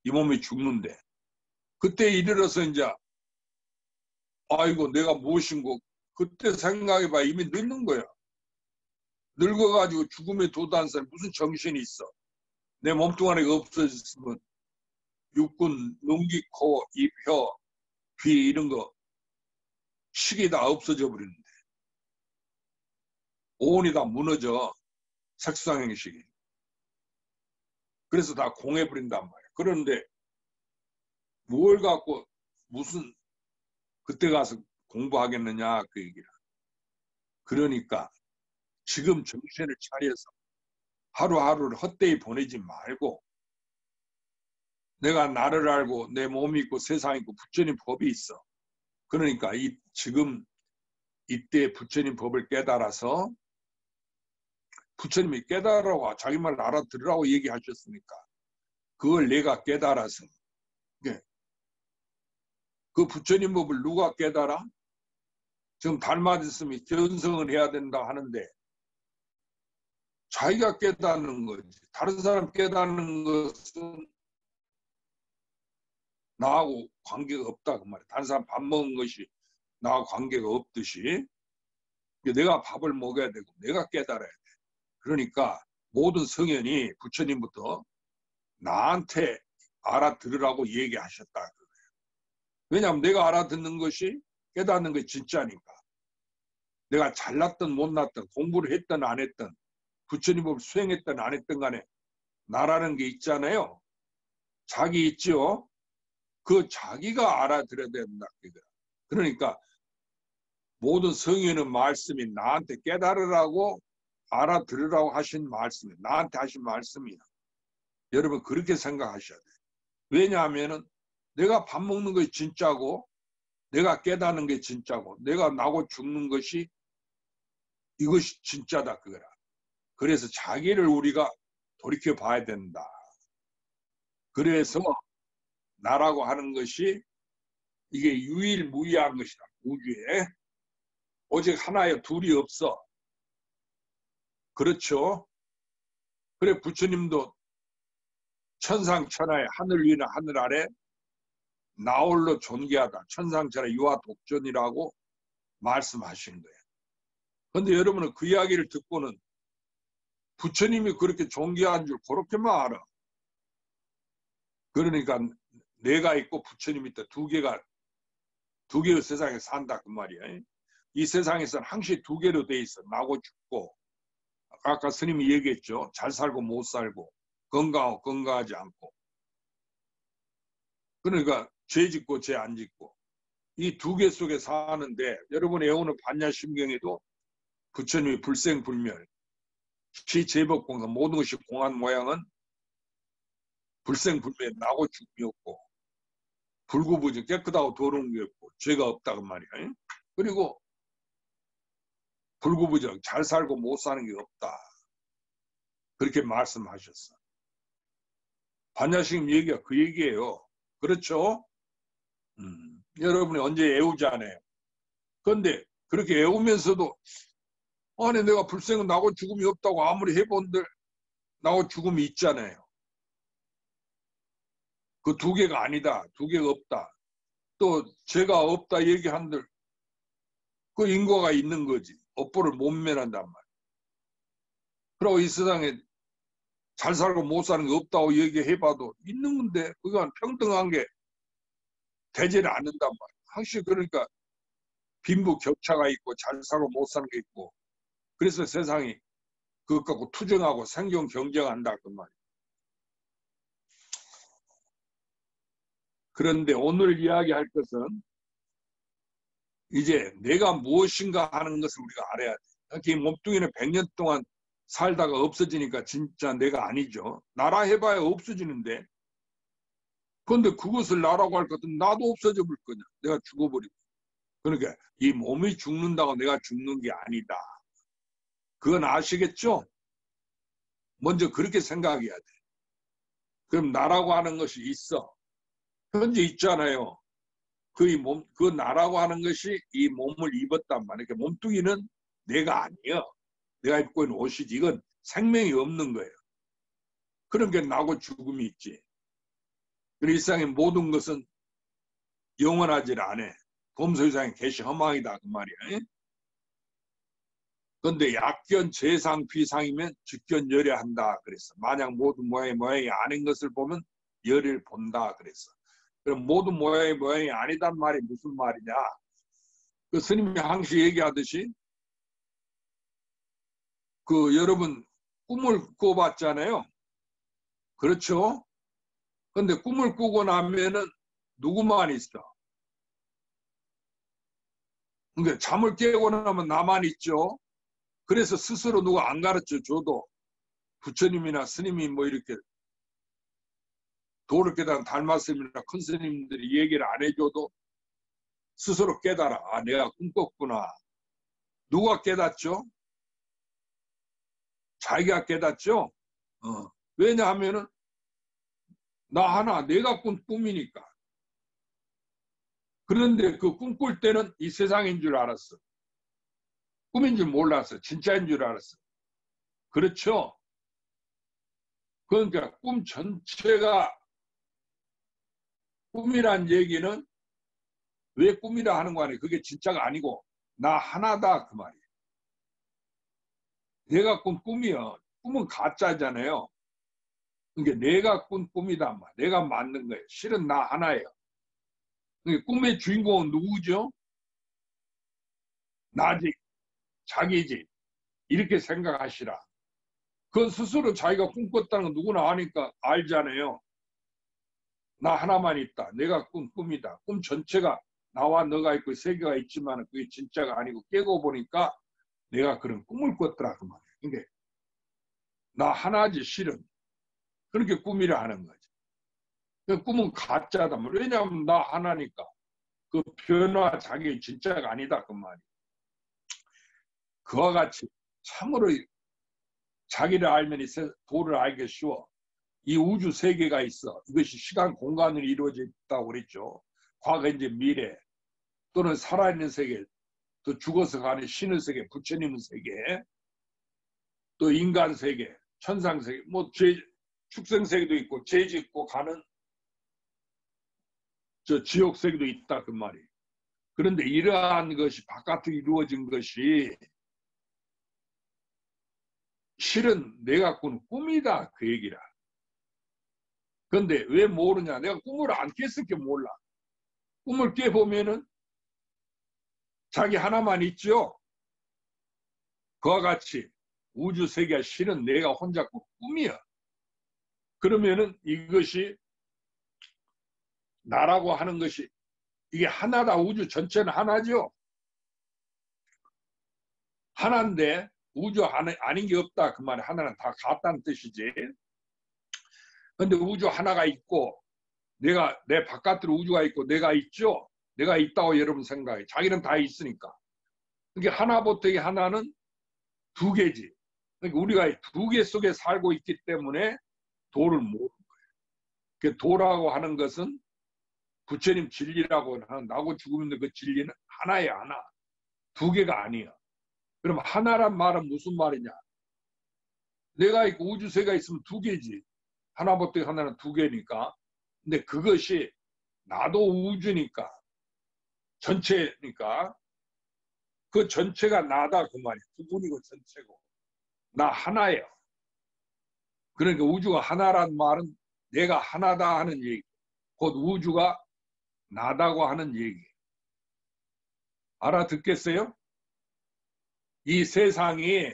이 몸이 죽는데. 그때 이르러서 이제 아이고 내가 무엇인고 그때 생각해봐 이미 늙는 거야. 늙어가지고 죽음에 도달한 사람이 무슨 정신이 있어. 내 몸뚱아리가 없어졌으면 육군, 눈기, 코, 입, 혀, 귀 이런 거 식이 다 없어져 버리는데 오온이 다 무너져. 색소상행식이. 그래서 다 공해버린단 말이야. 그런데 뭘 갖고 무슨 그때 가서 공부하겠느냐 그 얘기라. 그러니까 지금 정신을 차려서 하루하루를 헛되이 보내지 말고 내가 나를 알고 내 몸이 있고 세상이 있고 부처님 법이 있어. 그러니까 지금 이때 부처님 법을 깨달아서 부처님이 깨달으라고 자기 말 알아들으라고 얘기하셨으니까 그걸 내가 깨달아서 그 부처님 법을 누가 깨달아? 지금 닮아졌으면 견성을 해야 된다 하는데 자기가 깨닫는 거지. 다른 사람 깨닫는 것은 나하고 관계가 없다 그 말이야. 다른 사람 밥 먹은 것이 나하고 관계가 없듯이 내가 밥을 먹어야 되고 내가 깨달아야 돼. 그러니까 모든 성현이 부처님부터 나한테 알아들으라고 얘기하셨다. 왜냐하면 내가 알아듣는 것이 깨닫는 것이 진짜니까. 내가 잘났든 못났든 공부를 했든 안 했든 부처님 법을 수행했든 안 했든 간에 나라는 게 있잖아요. 자기 있죠. 그 자기가 알아들어야 된다. 그러니까 모든 성현의 말씀이 나한테 깨달으라고 알아들으라고 하신 말씀이 나한테 하신 말씀이야. 여러분 그렇게 생각하셔야 돼요. 왜냐하면 내가 밥 먹는 것이 진짜고 내가 깨닫는 게 진짜고 내가 나고 죽는 것이 이것이 진짜다 그거라. 그래서 자기를 우리가 돌이켜 봐야 된다. 그래서 나라고 하는 것이 이게 유일무이한 것이다. 우주에 오직 하나에 둘이 없어. 그렇죠? 그래 부처님도 천상천하에 하늘 위나 하늘 아래 나홀로 존귀하다. 천상천하 유아 독존이라고 말씀하신 거예요. 그런데 여러분은 그 이야기를 듣고는 부처님이 그렇게 존귀한 줄 그렇게만 알아. 그러니까 내가 있고 부처님이 있다. 두 개의 세상에 산다 그 말이야. 이 세상에서는 항시 두 개로 돼 있어. 나고 죽고 아까 스님이 얘기했죠. 잘 살고 못 살고 건강하고 건강하지 않고. 그러니까 죄 짓고 죄 안 짓고 이 두 개 속에 사는데 여러분이 외우는 반야심경에도 부처님이 불생불멸 시제법공사 모든 것이 공한 모양은 불생불멸 나고 죽음이 없고 불구부정 깨끗하고 더러운 게 없고 죄가 없다고 말이야. 그리고 불구부정 잘 살고 못 사는 게 없다. 그렇게 말씀하셨어. 반야심 얘기가 그 얘기예요. 그렇죠? 여러분이 언제 애우잖아요. 그런데 그렇게 애우면서도 아니 내가 불생은 나고 죽음이 없다고 아무리 해본들 나고 죽음이 있잖아요. 그 두 개가 아니다. 두 개가 없다. 또 죄가 없다 얘기한들 그 인과가 있는 거지. 업보를 못 면한단 말이야. 그리고 이 세상에 잘 살고 못 사는 게 없다고 얘기해봐도 있는 건데 그건 평등한 게 되지는 않는단 말이야. 항상 그러니까 빈부 격차가 있고 잘 살고 못 사는 게 있고 그래서 세상이 그것 갖고 투쟁하고 생존 경쟁한다 그 말이야. 그런데 오늘 이야기할 것은 이제 내가 무엇인가 하는 것을 우리가 알아야 돼. 이렇게 몸뚱이는 100년 동안 살다가 없어지니까 진짜 내가 아니죠. 나라 해봐야 없어지는데 그런데 그것을 나라고 할 것은 나도 없어져 볼 거냐. 내가 죽어버리고. 그러니까 이 몸이 죽는다고 내가 죽는 게 아니다. 그건 아시겠죠? 먼저 그렇게 생각해야 돼. 그럼 나라고 하는 것이 있어. 현재 있잖아요. 그 나라고 하는 것이 이 몸을 입었단 말이야. 몸뚱이는 내가 아니야. 내가 입고 있는 옷이지. 이건 생명이 없는 거예요. 그런 게 나고 죽음이 있지. 이 세상의 모든 것은 영원하지 않아. 범소유상의 계시 허망이다 그 말이야. 그런데 약견 재상 비상이면 즉견 열애한다 그랬어. 만약 모든 모양이 아닌 것을 보면 열을 본다 그랬어. 그럼 모든 모양이 아니단 말이 무슨 말이냐? 그 스님이 항시 얘기하듯이 그 여러분 꿈을 꿔봤잖아요. 그렇죠? 근데 꿈을 꾸고 나면은 누구만 있어? 그러니까 잠을 깨고 나면 나만 있죠. 그래서 스스로 누가 안 가르쳐 줘도 부처님이나 스님이 뭐 이렇게 도를 깨달은 달마스님이나 큰 스님들이 얘기를 안 해줘도 스스로 깨달아. 아, 내가 꿈 꿨구나. 누가 깨닫죠? 자기가 깨닫죠? 왜냐하면은 나 하나 내가 꾼 꿈이니까. 그런데 그 꿈꿀 때는 이 세상인 줄 알았어. 꿈인 줄 몰랐어. 진짜인 줄 알았어. 그렇죠? 그러니까 꿈 전체가 꿈이란 얘기는 왜 꿈이라 하는 거 아니에요? 그게 진짜가 아니고 나 하나다 그 말이에요. 내가 꾼 꿈이요. 꿈은 가짜잖아요. 그러니까 내가 꾼 꿈이다. 내가 만든 거예요. 실은 나 하나예요. 그러니까 꿈의 주인공은 누구죠? 나지, 자기지. 이렇게 생각하시라. 그건 스스로 자기가 꿈꿨다는 건 누구나 아니까 알잖아요. 나 하나만 있다. 내가 꾼 꿈이다. 꿈 전체가 나와 너가 있고 세계가 있지만 그게 진짜가 아니고 깨고 보니까 내가 그런 꿈을 꿨더라 그 말이에요. 그러니까 나 하나지 실은. 그렇게 꿈이라 하는 거지. 그 꿈은 가짜다. 왜냐하면 나 하나니까. 그 변화 자기 진짜가 아니다 그 말이에요. 그와 같이 참으로 자기를 알면 이 도를 알기 쉬워. 이 우주 세계가 있어. 이것이 시간 공간으로 이루어져 있다고 그랬죠. 과거 이제 미래 또는 살아있는 세계 또 죽어서 가는 신의 세계 부처님의 세계 또 인간 세계 천상 세계 뭐 축생 세계도 있고 죄 짓고 가는 저 지옥 세계도 있다 그 말이에요. 그런데 이러한 것이 바깥으로 이루어진 것이 실은 내가 꾼 꿈이다 그 얘기라. 그런데 왜 모르냐? 내가 꿈을 안 깼을 게 몰라. 꿈을 깨보면은 자기 하나만 있죠. 그와 같이 우주 세계가 실은 내가 혼자 꾼 꿈이야. 그러면은 이것이 나라고 하는 것이 이게 하나다. 우주 전체는 하나죠. 하나인데 우주 아닌 게 없다 그 말이 하나는 다 같다는 뜻이지. 근데 우주 하나가 있고 내가 내 바깥으로 우주가 있고 내가 있죠. 내가 있다고 여러분 생각해. 자기는 다 있으니까. 그러니까 하나부터 하나는 두 개지. 그러니까 우리가 두 개 속에 살고 있기 때문에 도를 모르는 거예요. 그 도라고 하는 것은 부처님 진리라고 하는 나고 죽음 있는 그 진리는 하나야 하나. 두 개가 아니야. 그럼 하나란 말은 무슨 말이냐? 내가 있고 우주세가 있으면 두 개지. 하나부터 하나는 두 개니까. 근데 그것이 나도 우주니까 전체니까 그 전체가 나다 그 말이야. 부분이고 전체고. 나 하나예요. 그러니까 우주가 하나란 말은 내가 하나다 하는 얘기. 곧 우주가 나다고 하는 얘기. 알아듣겠어요? 이 세상이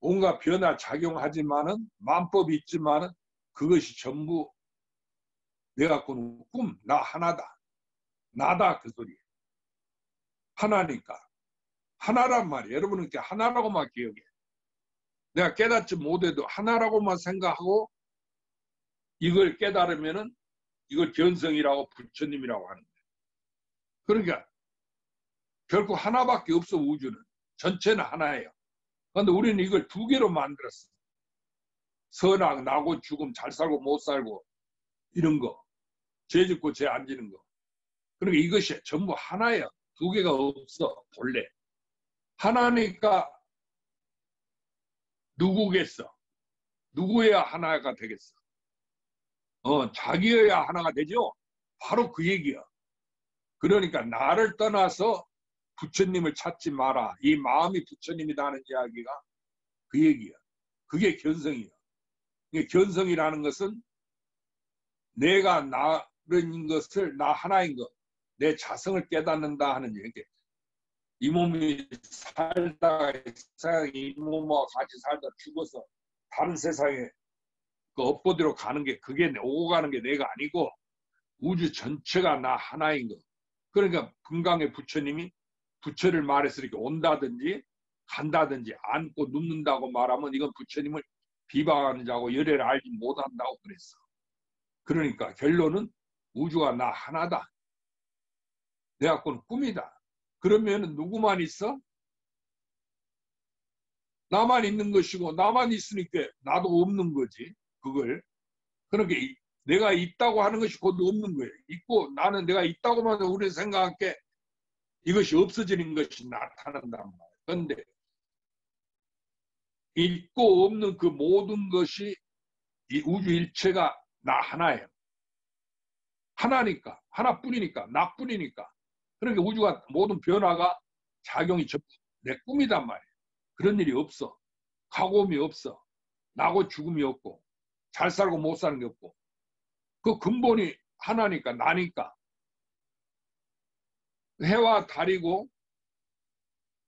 온갖 변화 작용하지만은 만법이 있지만은 그것이 전부 내가 꾼 꿈, 나 하나다. 나다 그 소리. 하나니까. 하나란 말이에요. 여러분은 이렇게 하나라고만 기억해. 내가 깨닫지 못해도 하나라고만 생각하고 이걸 깨달으면은 이걸 견성이라고 부처님이라고 하는 거예요. 그러니까 결국 하나밖에 없어 우주는. 전체는 하나예요. 그런데 우리는 이걸 두 개로 만들었어. 선악, 나고, 죽음, 잘 살고 못 살고 이런 거. 죄 짓고 죄 안 지는 거. 그러니까 이것이 전부 하나예요. 두 개가 없어 본래. 하나니까 누구겠어? 누구야 하나가 되겠어? 자기여야 하나가 되죠? 바로 그 얘기야. 그러니까 나를 떠나서 부처님을 찾지 마라. 이 마음이 부처님이다 하는 이야기가 그 얘기야. 그게 견성이야. 견성이라는 것은 내가 나인 것을, 나 하나인 것, 내 자성을 깨닫는다 하는 얘기. 이 몸이 살다가 이 몸과 같이 살다 죽어서 다른 세상에 그 업보대로 가는 게, 그게 오고 가는 게 내가 아니고 우주 전체가 나 하나인 거. 그러니까 금강의 부처님이 부처를 말해서 이렇게 온다든지 간다든지 안고 눕는다고 말하면 이건 부처님을 비방하는 자고 열애를 알지 못한다고 그랬어. 그러니까 결론은 우주가 나 하나다. 내 갖고는 꿈이다. 그러면 누구만 있어? 나만 있는 것이고, 나만 있으니까 나도 없는 거지. 그걸. 그러니까 내가 있다고 하는 것이 곧 없는 거예요. 있고 나는 내가 있다고만 우리 생각할게 이것이 없어지는 것이 나타난단 말이에요. 그런데 있고 없는 그 모든 것이 이 우주 일체가 나 하나예요. 하나니까, 하나뿐이니까, 나뿐이니까. 그러니까 우주가 모든 변화가 작용이 내 꿈이단 말이에요. 그런 일이 없어. 가고움이 없어. 나고 죽음이 없고, 잘 살고 못 사는 게 없고. 그 근본이 하나니까, 나니까. 해와 달이고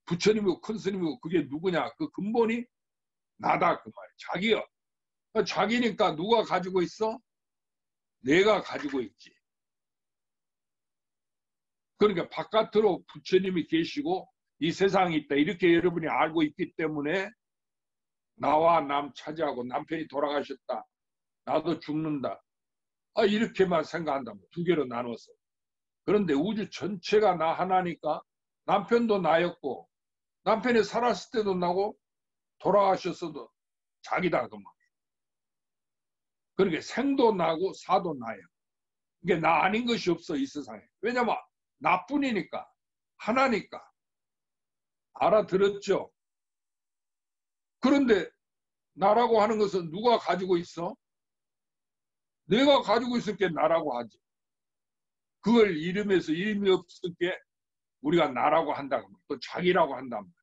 부처님이고 큰 스님이고 그게 누구냐? 그 근본이 나다 그 말이에요. 자기야. 자기니까 누가 가지고 있어? 내가 가지고 있지. 그러니까 바깥으로 부처님이 계시고 이 세상이 있다. 이렇게 여러분이 알고 있기 때문에 나와 남 차지하고 남편이 돌아가셨다. 나도 죽는다. 이렇게만 생각한다. 두 개로 나눠서. 그런데 우주 전체가 나 하나니까 남편도 나였고 남편이 살았을 때도 나고 돌아가셨어도 자기다 그 말. 그러니까 생도 나고 사도 나요. 이게 나 아닌 것이 없어 이 세상에. 왜냐면 나뿐이니까 하나니까. 알아들었죠? 그런데 나라고 하는 것은 누가 가지고 있어? 내가 가지고 있을 게 나라고 하지. 그걸 이름에서 이름이 없을 게 우리가 나라고 한다. 또 자기라고 한단 말이야.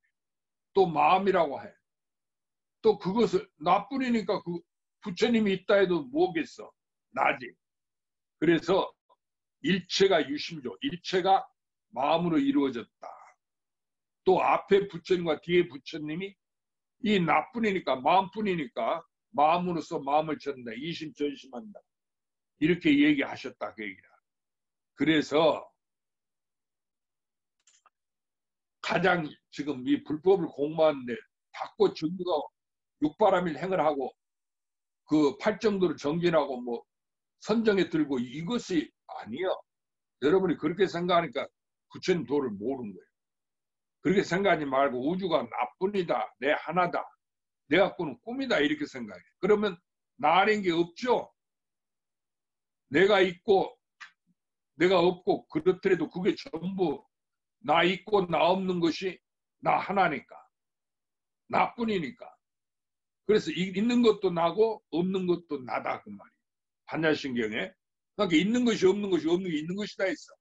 또 마음이라고 해. 또 그것을 나뿐이니까 그 부처님이 있다 해도 뭐겠어? 나지. 그래서 일체가 유심조, 일체가 마음으로 이루어졌다. 또 앞에 부처님과 뒤에 부처님이 이 나뿐이니까 마음뿐이니까 마음으로서 마음을 전다. 이심전심한다. 이렇게 얘기하셨다 그 얘기라. 그래서 가장 지금 이 불법을 공부하는데 자꾸 정부가 육바람일 행을 하고 그 팔정도를 정진하고 뭐 선정에 들고 이것이 아니요. 여러분이 그렇게 생각하니까 부처님 도를 모르는 거예요. 그렇게 생각하지 말고 우주가 나뿐이다. 내 하나다. 내 갖고는 꿈이다. 이렇게 생각해. 그러면 나 아닌 게 없죠. 내가 있고 내가 없고 그렇더라도 그게 전부 나 있고 나 없는 것이 나 하나니까. 나뿐이니까. 그래서 있는 것도 나고 없는 것도 나다 그 말이에요. 반야신경에. 그러니까 있는 것이 없는 것이 없는 게 있는 것이다 했어.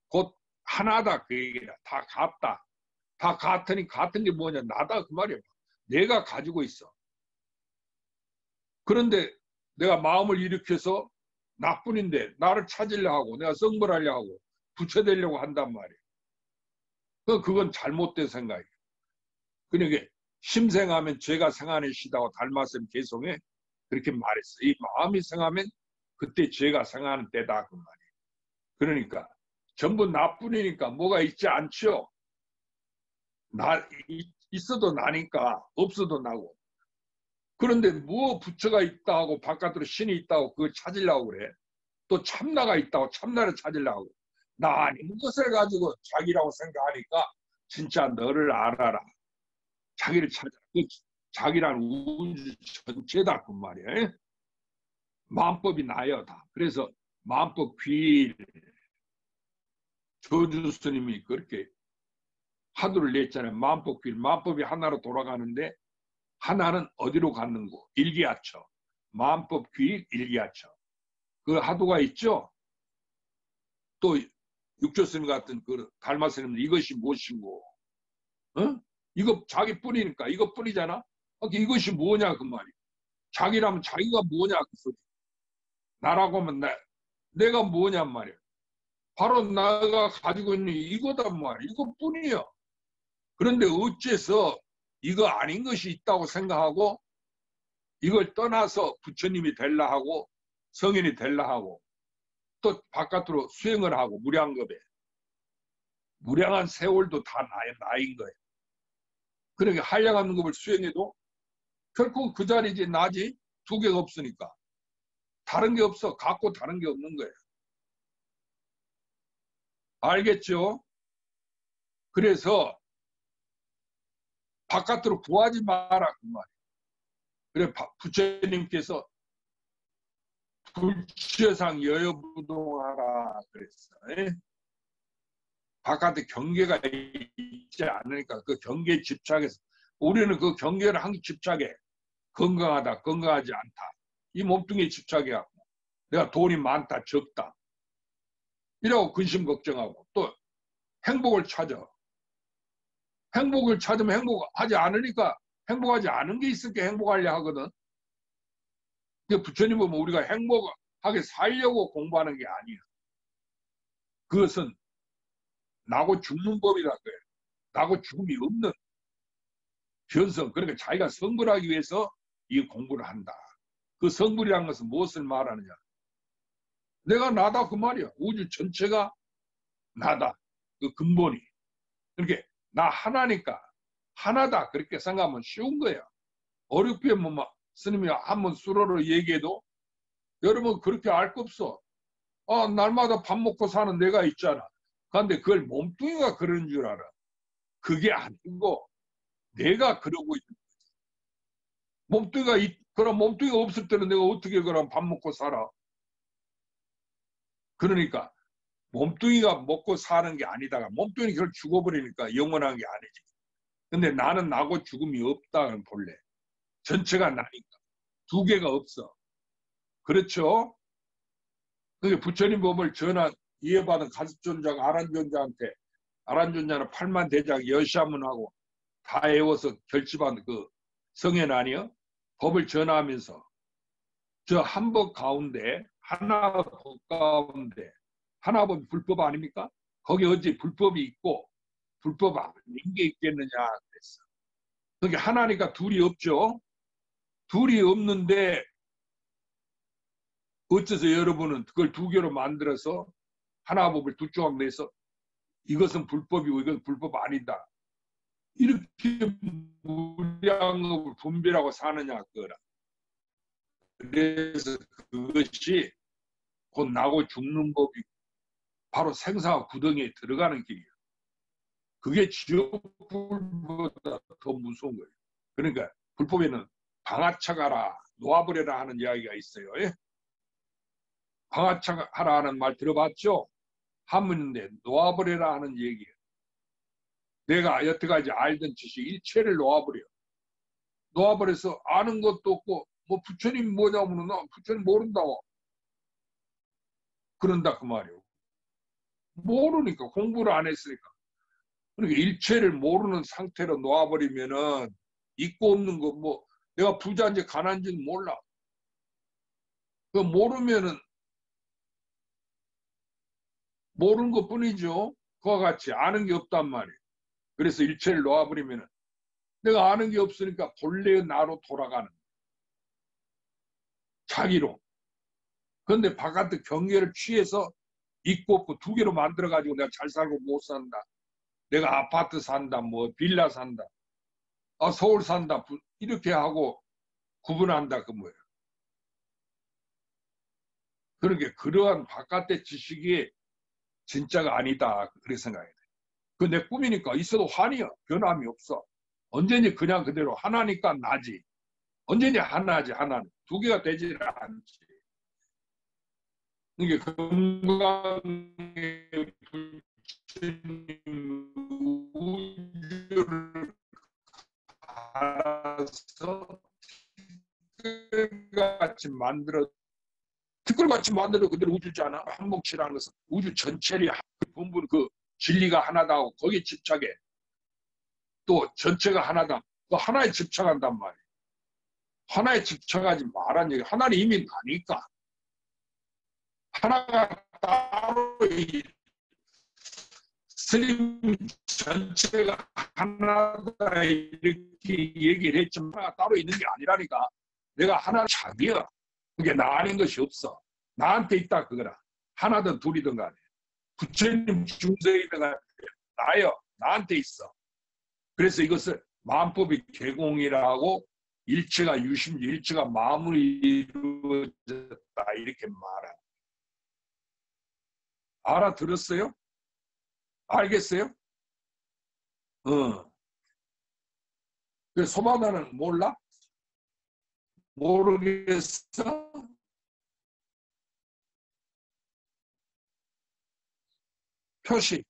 곧 하나다 그 얘기라. 다 같다. 다 같으니 같은 게 뭐냐? 나다 그 말이에요. 내가 가지고 있어. 그런데 내가 마음을 일으켜서 나뿐인데 나를 찾으려 하고 내가 성불하려 하고 부처되려고 한단 말이에요. 그건 잘못된 생각이에요. 그러니까 심생하면 죄가 생하시다고 달마쌤 개송에 그렇게 말했어. 이 마음이 생하면 그때 죄가 생하는 때다 그 말이에요. 그러니까 전부 나뿐이니까 뭐가 있지 않죠. 있어도 나니까 없어도 나고. 그런데 뭐 부처가 있다 하고 바깥으로 신이 있다고 그걸 찾으려고 그래. 또 참나가 있다고 참나를 찾으려고. 나 아닌 것을 가지고 자기라고 생각하니까 진짜 너를 알아라. 자기를 찾아. 자기란 우주 전체다 그 말이야. 마음법이 나요 다. 그래서 마음법 귀일 조주 스님이 그렇게 화두를 냈잖아요. 마음법 귀일. 마음법이 하나로 돌아가는데 하나는 어디로 갔는고? 일기하처. 마음법 귀익 일기하처. 그 하도가 있죠. 또 육조스님 같은 그 달마스님 이것이 무엇인고? 어? 이거 자기뿐이니까 이것뿐이잖아. 이것이 뭐냐 그 말이. 자기라면 자기가 뭐냐 그 소리. 나라고 하면 내가 뭐냔 말이야. 바로 나가 가지고 있는 이거단 말이야. 이것뿐이야. 그런데 어째서 이거 아닌 것이 있다고 생각하고 이걸 떠나서 부처님이 될라 하고 성인이 될라 하고 또 바깥으로 수행을 하고 무량겁에 무량한 세월도 다 나인 거예요. 그러니까 한량한 겁을 수행해도 결코 그 자리지 나지 두 개가 없으니까 다른 게 없어. 갖고 다른 게 없는 거예요. 알겠죠? 그래서 바깥으로 구하지 마라 그 말이에요. 그래 부처님께서 불치여상 여여부동하라 그랬어. 바깥에 경계가 있지 않으니까 그 경계에 집착해서 우리는 그 경계를 한 집착해. 건강하다 건강하지 않다. 이 몸뚱이에 집착해갖고 내가 돈이 많다 적다 이라고 근심 걱정하고 또 행복을 찾아. 행복을 찾으면 행복하지 않으니까 행복하지 않은 게 있으니까 행복하려 하거든. 부처님 보면 우리가 행복하게 살려고 공부하는 게 아니야. 그것은 나고 죽는 법이라 그래요. 나고 죽음이 없는 변성. 그러니까 자기가 성불하기 위해서 이 공부를 한다. 그 성불이라는 것은 무엇을 말하느냐. 내가 나다 그 말이야. 우주 전체가 나다. 그 근본이. 그렇게 나 하나니까 하나다 그렇게 생각하면 쉬운 거예요. 어렵게 뭐 스님이 한번 수로로 얘기해도 여러분 그렇게 알 거 없어. 날마다 밥 먹고 사는 내가 있잖아. 그런데 그걸 몸뚱이가 그러는 줄 알아. 그게 아니고 내가 그러고 있는 거지. 그럼 몸뚱이가 없을 때는 내가 어떻게 그럼 밥 먹고 살아? 그러니까 몸뚱이가 먹고 사는 게 아니다가 몸뚱이 그걸 죽어버리니까 영원한 게 아니지. 근데 나는 나고 죽음이 없다 본래. 전체가 나니까. 두 개가 없어. 그렇죠? 그게 부처님 법을 전한 이해받은 가습존자가 아란존자한테 아란존자는 8만 대장 여시한문하고 다 외워서 결집한 그 성현 아니요? 법을 전하면서 저 한법 가운데 하나법 가운데 하나법이 불법 아닙니까? 거기 어찌 불법이 있고 불법 아닌 게 있겠느냐 그랬어. 그게 하나니까 둘이 없죠. 둘이 없는데 어째서 여러분은 그걸 두 개로 만들어서 하나법을 두 조각 내서 이것은 불법이고 이건 불법 아니다. 이렇게 무량업을 분별하고 사느냐 그거라. 그래서 그것이 곧 나고 죽는 법이 바로 생사와 구덩이에 들어가는 길이에요. 그게 지옥불보다 더 무서운 거예요. 그러니까 불법에는 방아차가라 놓아버려라 하는 이야기가 있어요. 예? 방아차가라 하는 말 들어봤죠? 한문인데 놓아버려라 하는 얘기예요. 내가 여태까지 알던 지식 일체를 놓아버려. 놓아버려서 아는 것도 없고 뭐 부처님 뭐냐면 나 부처님 모른다고 그런다 그 말이에요. 모르니까 공부를 안 했으니까. 그러니까 일체를 모르는 상태로 놓아버리면은 있고 없는 거 뭐 내가 부자인지 가난한지는 몰라. 그 모르면은 모르는 것 뿐이죠. 그와 같이 아는 게 없단 말이에요. 그래서 일체를 놓아버리면은 내가 아는 게 없으니까 본래의 나로 돌아가는 자기로. 그런데 바깥의 경계를 취해서 있고 없고 두 개로 만들어가지고 내가 잘 살고 못 산다. 내가 아파트 산다. 뭐 빌라 산다. 서울 산다. 이렇게 하고 구분한다. 그 뭐예요. 그러니까 그러한 바깥의 지식이 진짜가 아니다. 그렇게 생각해야 돼. 그 내 꿈이니까 있어도 환이야. 변함이 없어. 언제니 그냥 그대로 하나니까 나지. 언제니 하나지 하나는. 두 개가 되지 않지. 이게 건강의 부처님 우주를 알아서 특별같이 만들어 특별같이 만들어 그대로 우주잖아. 한뭉치라는 것은 우주 전체를 본분 그 진리가 하나다 하고 거기에 집착해. 또 전체가 하나다. 또 하나에 집착한단 말이야. 하나에 집착하지 말란 얘기. 하나는 이미 나니까. 하나가 따로 스님 전체가 하나다 이렇게 얘기를 했지만 하나가 따로 있는 게 아니라니까. 내가 하나는 자기야. 그게 나 아닌 것이 없어. 나한테 있다 그거라. 하나든 둘이든 간에. 부처님 중생이든 간에 나요. 나한테 있어. 그래서 이것을 마음법이 개공이라고 일체가 유심, 일체가 마음으로 이루어졌다 이렇게 말하. 알아들었어요? 알겠어요? 그 소바나는 몰라? 모르겠어? 표시.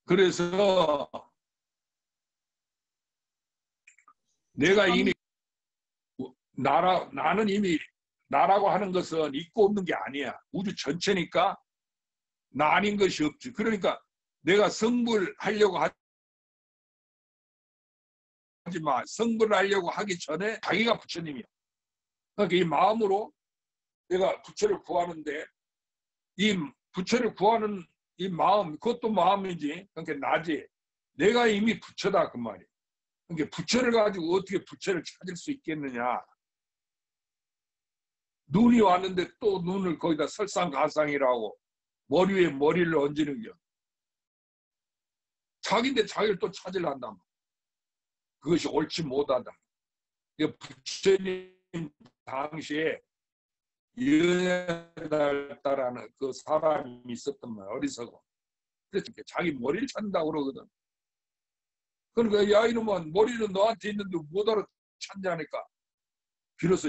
그래서 내가 이미 나는 이미 나라고 하는 것은 있고 없는 게 아니야. 우주 전체니까 나 아닌 것이 없지. 그러니까 내가 성불하려고 하지 마. 성불하려고 하기 전에 자기가 부처님이야. 그러니까 이 마음으로 내가 부처를 구하는데 이 부처를 구하는 이 마음, 그것도 마음이지. 그러니까 나지. 내가 이미 부처다 그 말이야. 그러니까 부처를 가지고 어떻게 부처를 찾을 수 있겠느냐. 눈이 왔는데 또 눈을 거기다 설상가상이라고 머리 위에 머리를 얹는 겨. 자기인데 자기를 또 찾으려 한다. 그것이 옳지 못하다. 부처님 당시에 연달따라는 그 사람이 있었단 말이야. 어리석어. 그래서 자기 머리를 찾는다고 그러거든. 그러니까 야 이놈은 머리는 너한테 있는데 못 알아 찾냐니까. 비로소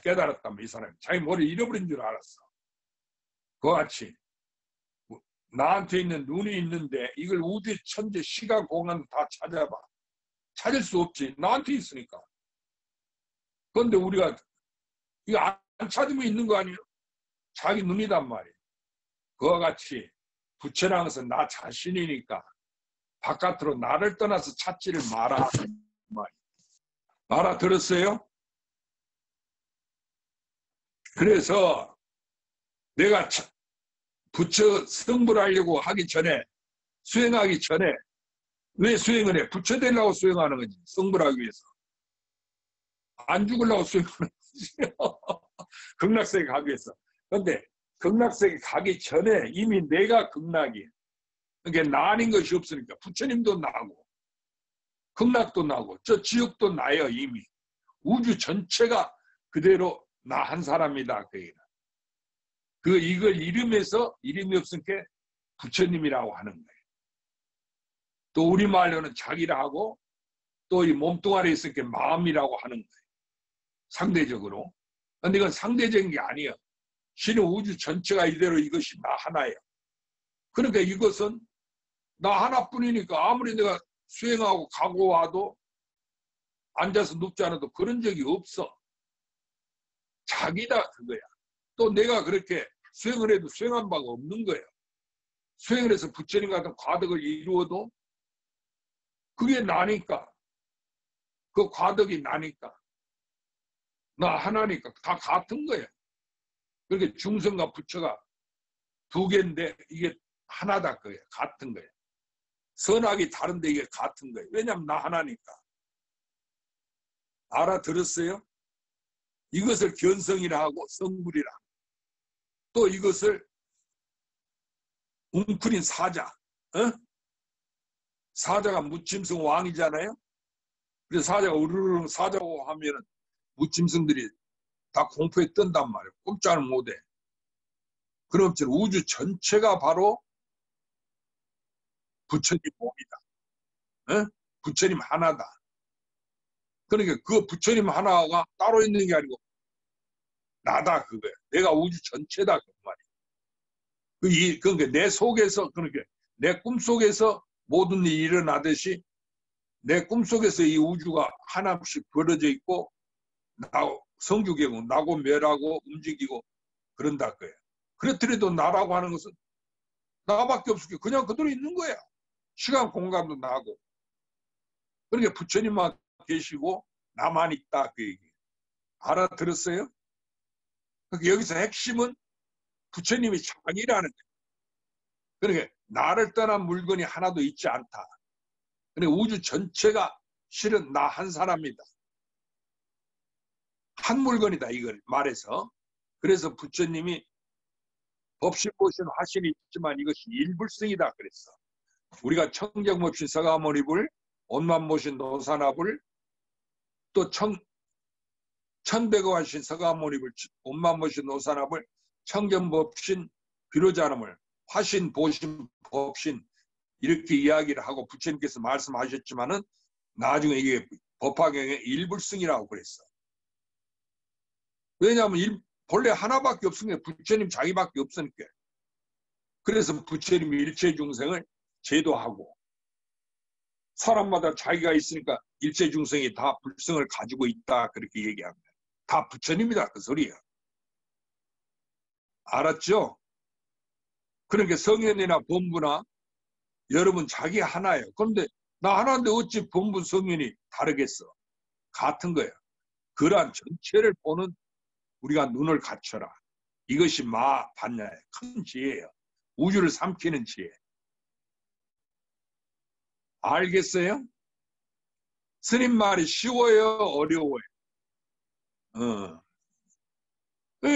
깨달았다면 이 사람이 자기 머리를 잃어버린 줄 알았어. 그와 같이 나한테 있는 눈이 있는데 이걸 우주 천재 시각 공간 다 찾아봐. 찾을 수 없지. 나한테 있으니까. 그런데 우리가 이거 안 찾으면 있는 거 아니에요? 자기 눈이단 말이에요. 그와 같이 부처라는 것은 나 자신이니까 바깥으로 나를 떠나서 찾지를 마라. 알아들었어요? 그래서 내가 부처 성불하려고 하기 전에 수행하기 전에 왜 수행을 해? 부처 되려고 수행하는 거지. 성불하기 위해서. 안 죽으려고 수행하는 거지. 극락세계 가기 위해서. 그런데 극락세계 가기 전에 이미 내가 극락이야. 그러니까 나 아닌 것이 없으니까 부처님도 나고 극락도 나고 저 지옥도 나요 이미. 우주 전체가 그대로 나 한 사람이다. 이걸 이름에서 이름이 없으니까 부처님이라고 하는 거예요. 또 우리말로는 자기라 하고 또 이 몸뚱아리에 있으니까 마음이라고 하는 거예요. 상대적으로. 그런데 이건 상대적인 게 아니에요. 신의 우주 전체가 이대로 이것이 나 하나예요. 그러니까 이것은 나 하나뿐이니까 아무리 내가 수행하고 가고 와도 앉아서 눕지 않아도 그런 적이 없어. 자기다 그거야. 또 내가 그렇게 수행을 해도 수행한 바가 없는 거예요. 수행을 해서 부처님 같은 과덕을 이루어도 그게 나니까. 그 과덕이 나니까. 나 하나니까 다 같은 거예요. 그렇게 중생과 부처가 두 개인데 이게 하나다 그거예요. 같은 거예요. 선악이 다른데 이게 같은 거예요. 왜냐하면 나 하나니까. 알아들었어요? 이것을 견성이라 하고 성불이라. 또 이것을 웅크린 사자. 사자가 무침성 왕이잖아요. 그래서 사자가 우르르 사자고 하면은 무침성들이 다 공포에 뜬단 말이에요. 꼼짝을 못해. 그럼 우주 전체가 바로 부처님 몸이다. 부처님 하나다. 그러니까 그 부처님 하나가 따로 있는 게 아니고 나다 그거야. 내가 우주 전체다 그 말이야. 그러니까 내 속에서 그렇게 내 꿈속에서 모든 일이 일어나듯이 내 꿈속에서 이 우주가 하나씩 벌어져 있고 성주계고 나고 멸하고 움직이고 그런다 거예요. 그렇더라도 나라고 하는 것은 나밖에 없을게 그냥 그대로 있는 거야. 시간 공간도 나고. 그러니까 부처님만 계시고 나만 있다 그 얘기. 알아들었어요? 그러니까 여기서 핵심은 부처님이 자기라는 거예요. 그러니까 나를 떠난 물건이 하나도 있지 않다. 그러니까 우주 전체가 실은 나 한 사람이다. 한 물건이다 이걸 말해서. 그래서 부처님이 법신보신 화신이 있지만 이것이 일불성이다 그랬어. 우리가 청정법신 서가모니불, 온만보신 노사나불, 또 천백화신 서가모니불, 온만보신 노사나불, 청정법신 비로자나불, 화신, 보신, 법신 이렇게 이야기를 하고 부처님께서 말씀하셨지만은 나중에 이게 법화경에 일불성이라고 그랬어. 왜냐하면 본래 하나밖에 없으니까 부처님 자기밖에 없으니까. 그래서 부처님이 일체 중생을 제도하고 사람마다 자기가 있으니까 일체 중생이 다 불성을 가지고 있다 그렇게 얘기합니다. 다 부처님이다 그 소리야. 알았죠? 그러니까 성현이나 본부나 여러분 자기 하나예요. 그런데 나 하나인데 어찌 본부 성현이 다르겠어? 같은 거야. 그러한 전체를 보는 우리가 눈을 갖춰라. 이것이 마반야의 큰 지혜예요. 우주를 삼키는 지혜. 알겠어요? 스님 말이 쉬워요? 어려워요?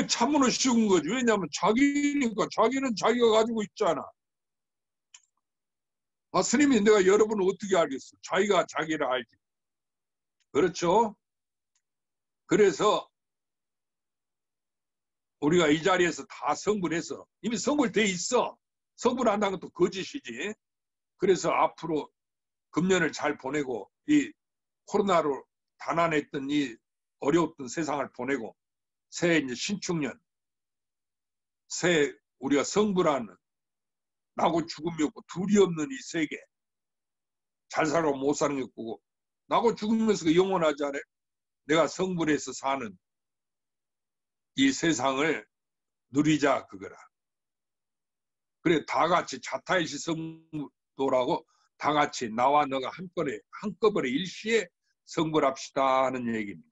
참으로 쉬운 거지. 왜냐하면 자기니까 자기는 자기가 가지고 있잖아. 스님이 내가 여러분을 어떻게 알겠어? 자기가 자기를 알지. 그렇죠? 그래서 우리가 이 자리에서 다 성불해서 이미 성불돼 있어. 성불한다는 것도 거짓이지. 그래서 앞으로 금년을 잘 보내고 이 코로나로 단안했던 이 어려웠던 세상을 보내고 새해 이제 신축년 새해 우리가 성불하는 나고 죽음이 없고 둘이 없는 이 세계 잘 살고 못 사는 게 없고 나고 죽으면서 영원하지 않아요? 내가 성불해서 사는 이 세상을 누리자 그거라. 그래 다 같이 자타일시 성도라고 다 같이 나와 너가 한꺼번에 일시에 성불합시다 하는 얘기입니다.